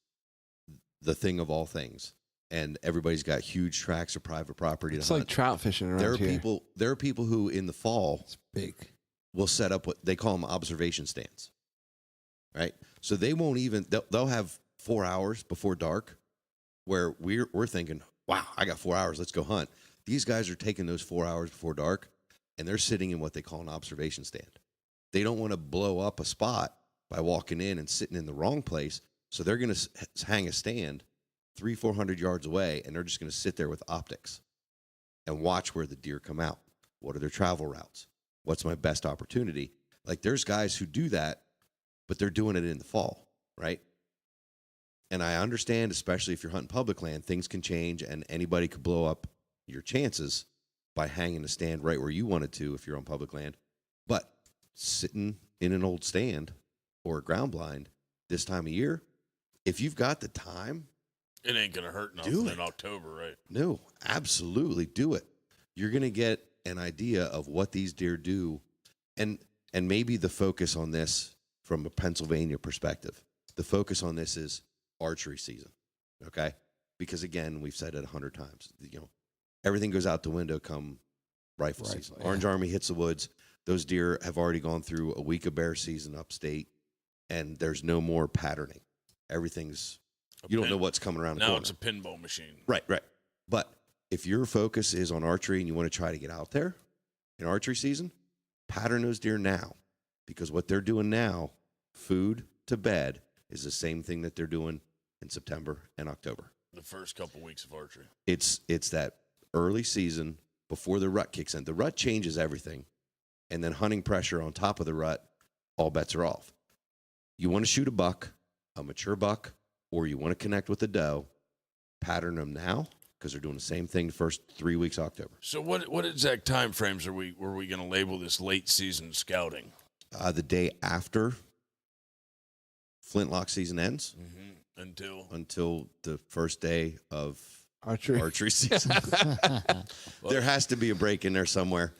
the thing of all things. And everybody's got huge tracts of private property. It's to like hunt. trout fishing around here. There are people who in the fall Big. will set up what they call them observation stands, right? So they won't even they'll have 4 hours before dark, where we're thinking, wow, I got 4 hours, let's go hunt. These guys are taking those 4 hours before dark, and they're sitting in what they call an observation stand. They don't want to blow up a spot by walking in and sitting in the wrong place, so they're going to hang a stand 300-400 yards away, and they're just going to sit there with optics and watch where the deer come out. What are their travel routes? What's my best opportunity? Like, there's guys who do that, but they're doing it in the fall, right? And I understand, especially if you're hunting public land, things can change, and anybody could blow up your chances by hanging a stand right where you wanted to if you're on public land. But sitting in an old stand or a ground blind this time of year, if you've got the time, It ain't going to hurt nothing in October, right? no, absolutely do it. You're going to get an idea of what these deer do. And maybe the focus on this from a Pennsylvania perspective, the focus on this is archery season, okay? Because, again, we've said it 100 times. You know, everything goes out the window come rifle season. Yeah. Orange Army hits the woods. Those deer have already gone through a week of bear season upstate, and there's no more patterning. Everything's you don't know what's coming around the corner. Now it's a pinball machine. Right. But if your focus is on archery and you want to try to get out there in archery season, pattern those deer now. Because what they're doing now, food to bed, is the same thing that they're doing in September and October. The first couple weeks of archery. It's that early season before the rut kicks in. The rut changes everything. And then hunting pressure on top of the rut, all bets are off. You want to shoot a buck, a mature buck, or you want to connect with a doe, pattern them now because they're doing the same thing the first 3 weeks of October. So what exact time frames were we going to label this late season scouting? The day after flintlock season ends until the first day of archery season. There has to be a break in there somewhere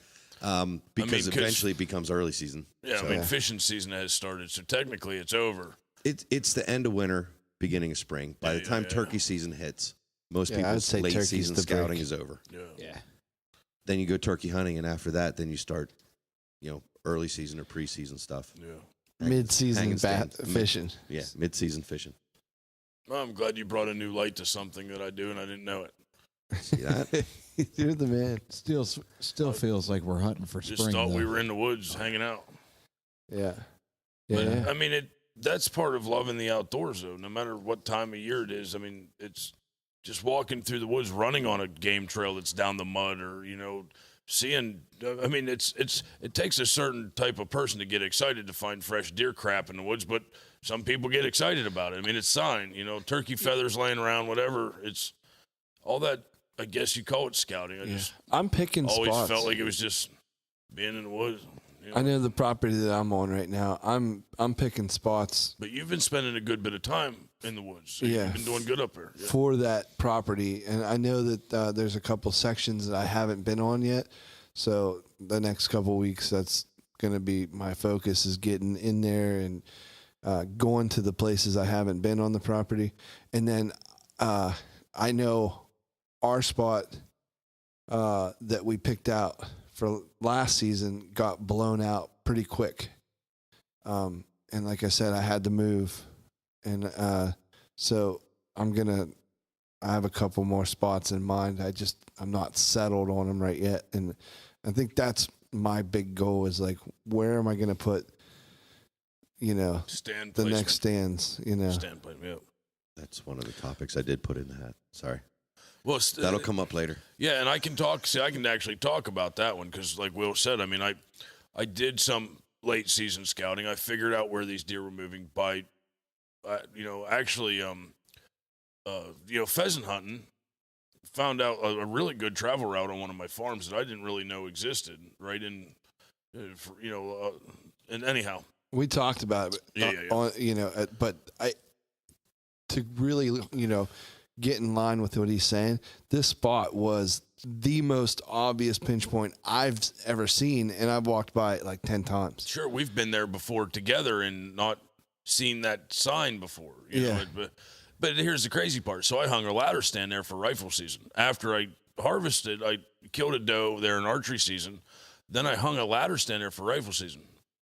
because eventually it becomes early season. Yeah, so, I mean, fishing season has started, so technically it's over. It's the end of winter, beginning of spring. By the time turkey season hits, most people's late season scouting is over. Yeah. Then you go turkey hunting, and after that, then you start, early season or preseason stuff. Yeah. Mid-season fishing. Yeah, mid-season fishing. Well, I'm glad you brought a new light to something that I do, and I didn't know it. See that? You're the man. Still feels like we're hunting for spring. Just thought we were in the woods hanging out. Yeah. But, I mean, that's part of loving the outdoors, though. No matter what time of year it is. I mean, it's just walking through the woods, running on a game trail that's down the mud, or seeing. I mean, it takes a certain type of person to get excited to find fresh deer crap in the woods, but some people get excited about it. I mean, it's sign. Turkey feathers laying around, whatever. It's all that. I guess you call it scouting. I'm picking always spots. felt like it was just being in the woods. I know the property that I'm on right now. I'm picking spots. But you've been spending a good bit of time in the woods. So Yeah. You've been doing good up there. Yeah. For that property. And I know that there's a couple sections that I haven't been on yet. So the next couple weeks, that's going to be my focus, is getting in there and going to the places I haven't been on the property. And then I know our spot that we picked out for last season got blown out pretty quick. And like I said, I had to move. And so I have a couple more spots in mind. I'm not settled on them right yet. And I think that's my big goal is like, where am I going to put, the next stands, Stand placement, yep. That's one of the topics I did put in the hat. Sorry. Well, that'll come up later. Yeah, and I can actually talk about that one because, like Will said, I mean, I did some late season scouting. I figured out where these deer were moving by, pheasant hunting. Found out a really good travel route on one of my farms that I didn't really know existed. Right in, and anyhow, we talked about it. But to really, get in line with what he's saying, this spot was the most obvious pinch point I've ever seen, and I've walked by it like 10 times. Sure, we've been there before together and not seen that sign before. You know, but here's the crazy part. So I hung a ladder stand there for rifle season. After I harvested, I killed a doe there in archery season. Then I hung a ladder stand there for rifle season.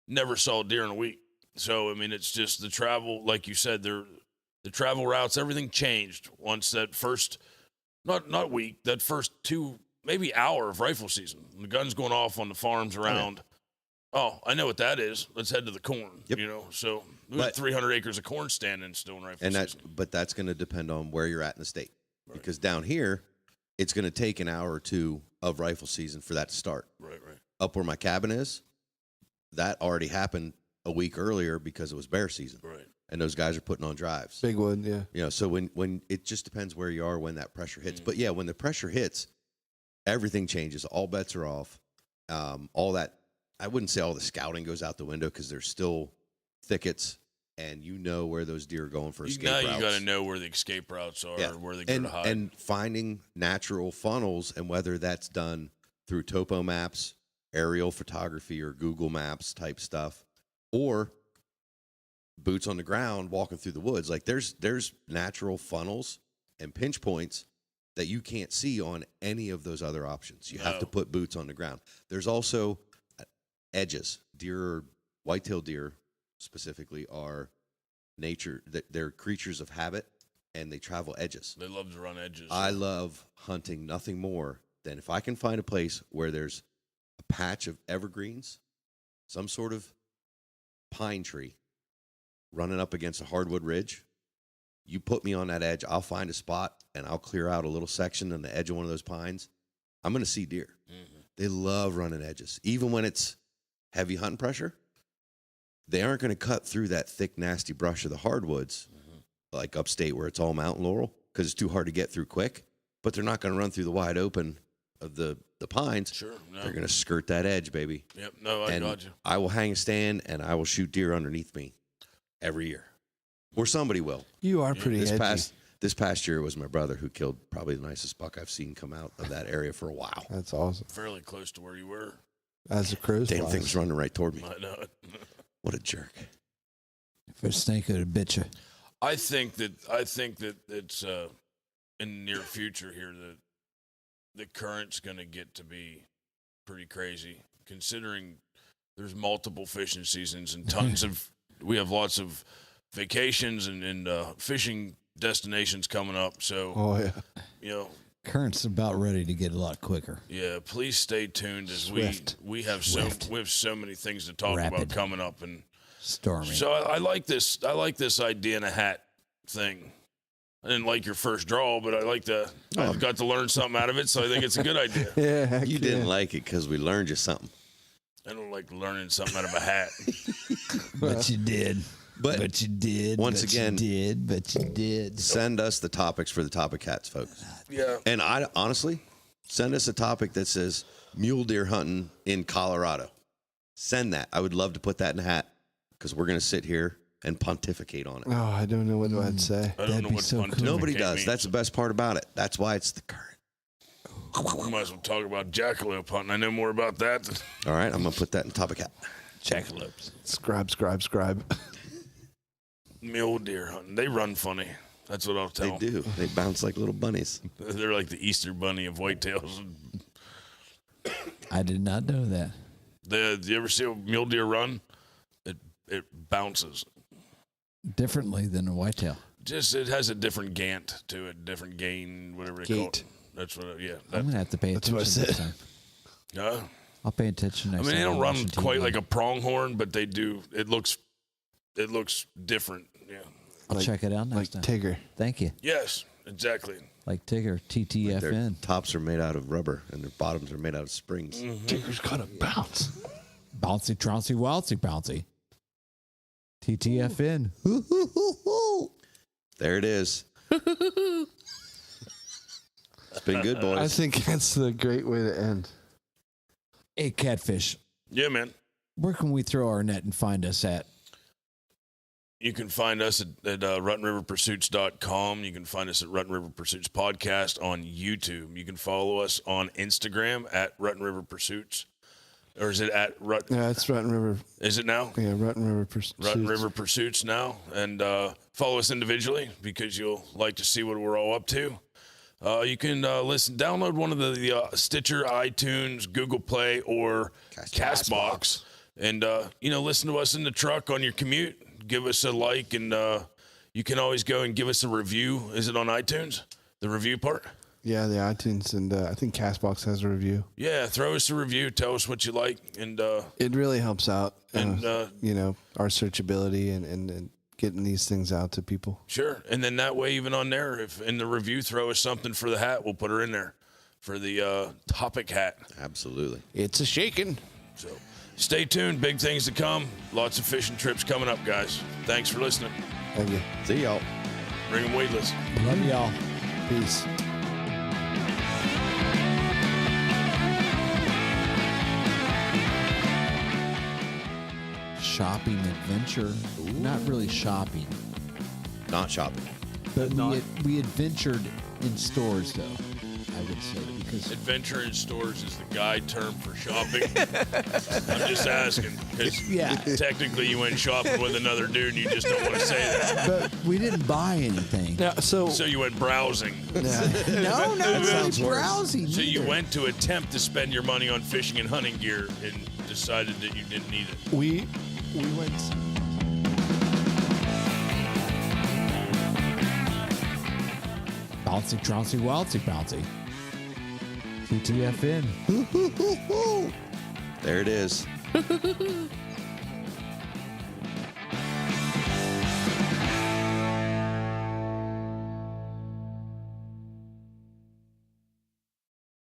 Never saw a deer in a week. So, I mean, it's just the travel, like you said, the travel routes, everything changed once that first, not week, that first 2, maybe hour of rifle season. The guns going off on the farms around. Oh, I know what that is. Let's head to the corn. Yep. So we had 300 acres of corn standing still in rifle season. But that's going to depend on where you're at in the state. Right. Because down here, it's going to take an hour or two of rifle season for that to start. Right. Up where my cabin is, that already happened a week earlier because it was bear season. Right. And those guys are putting on drives. Big wood, yeah. So when it just depends where you are when that pressure hits. But yeah, when the pressure hits, everything changes. All bets are off. All that, I wouldn't say all the scouting goes out the window because there's still thickets, and where those deer are going for escape routes. You got to know where the escape routes are, where they go to hide. And finding natural funnels, and whether that's done through topo maps, aerial photography, or Google Maps type stuff, or boots on the ground walking through the woods. Like there's natural funnels and pinch points that you can't see on any of those other options. You have to put boots on the ground. There's also edges. Deer, white-tailed deer specifically, are nature. They're creatures of habit, and they travel edges. They love to run edges. I love hunting nothing more than if I can find a place where there's a patch of evergreens, some sort of pine tree running up against a hardwood ridge. You put me on that edge, I'll find a spot, and I'll clear out a little section on the edge of one of those pines. I'm going to see deer. Mm-hmm. They love running edges. Even when it's heavy hunting pressure, they aren't going to cut through that thick, nasty brush of the hardwoods, like upstate where it's all mountain laurel, because it's too hard to get through quick. But they're not going to run through the wide open of the pines. Sure. No. They're going to skirt that edge, baby. Yep. No, I got you. I will hang a stand, and I will shoot deer underneath me every year. Or somebody will. You are pretty edgy. This past year was my brother who killed probably the nicest buck I've seen come out of that area for a while. That's awesome. Fairly close to where you were. As a crow damn thing was running right toward me. I know it. What a jerk. If a snake would have bit you. I think that it's in the near future here that the current's going to get to be pretty crazy, considering there's multiple fishing seasons and tons of. We have lots of vacations and fishing destinations coming up. So, current's about ready to get a lot quicker. Yeah, please stay tuned as we have so many things to talk about coming up and stormy. So I like this idea in a hat thing. I didn't like your first draw, but I got to learn something out of it, so I think it's a good idea. Yeah, you didn't like it because we learned you something. I don't like learning something out of a hat. But you did. But you did. Once again, you did. Send us the topics for the topic hats, folks. Yeah. And I honestly, send us a topic that says mule deer hunting in Colorado. Send that. I would love to put that in a hat because we're going to sit here and pontificate on it. Oh, I don't know what I'd say. I don't know what so cool. Nobody does. That's the best part about it. That's why it's the current. We might as well talk about jackalope hunting. I know more about that. All right, I'm going to put that in topic hat. Jackalopes. Scribe. Mule deer hunting. They run funny. That's what I'll tell them. They do. They bounce like little bunnies. They're like the Easter bunny of whitetails. I did not know that. Do you ever see a mule deer run? It bounces. Differently than a whitetail. Just it has a different gant to it, different gain, whatever they call it. That's what. Yeah. I'm gonna have to pay attention next time. I'll pay attention next time. They don't run Washington quite TV. like a pronghorn, but they do. It looks different. Yeah. I'll check it out next time. Tigger. Thank you. Yes, exactly. Like Tigger, Their TTFN. tops are made out of rubber and their bottoms are made out of springs. Tigger's got to bounce. Bouncy, trouncy, waltzy, bouncy. TTFN. There it is. It's been good, boys. I think that's a great way to end. Hey, Catfish, Yeah, man. where can we throw our net and find us at? You can find us at RuttenRiverPursuits.com. You can find us at Rutten River Pursuits Podcast on YouTube. You can follow us on Instagram at Rutten River Pursuits. Or is it at Rutten? Yeah, it's Rutten River. Is it now? Yeah, Rutten River Pursuits. Rutten River Pursuits now. And follow us individually because you'll like to see what we're all up to. You can download one of the Stitcher, iTunes, Google Play, or Castbox. And, listen to us in the truck on your commute. Give us a like, and you can always go and give us a review. Is it on iTunes, the review part? Yeah, the iTunes, and I think Castbox has a review. Yeah, throw us a review. Tell us what you like. And it really helps out, and our searchability and getting these things out to people. Sure. And then that way, even on there, if in the review, throw us something for the hat, we'll put her in there for the topic hat. Absolutely. It's a shaking. So stay tuned. Big things to come. Lots of fishing trips coming up, guys. Thanks for listening. Thank you. See y'all. Bring them weedless. Love y'all. Peace. Shopping adventure. Not really shopping, Not shopping. but we adventured in stores, though, I would say, because Adventure in stores is the guide term for shopping. I'm just asking because technically you went shopping with another dude and you just don't want to say that. but we didn't buy anything. Now, so You went browsing. No, not really browsing. So you either. went to attempt to spend your money on fishing and hunting gear and decided that you didn't need it. we went. Bouncy, trouncy, waltzy, bouncy. TTFN. There it is.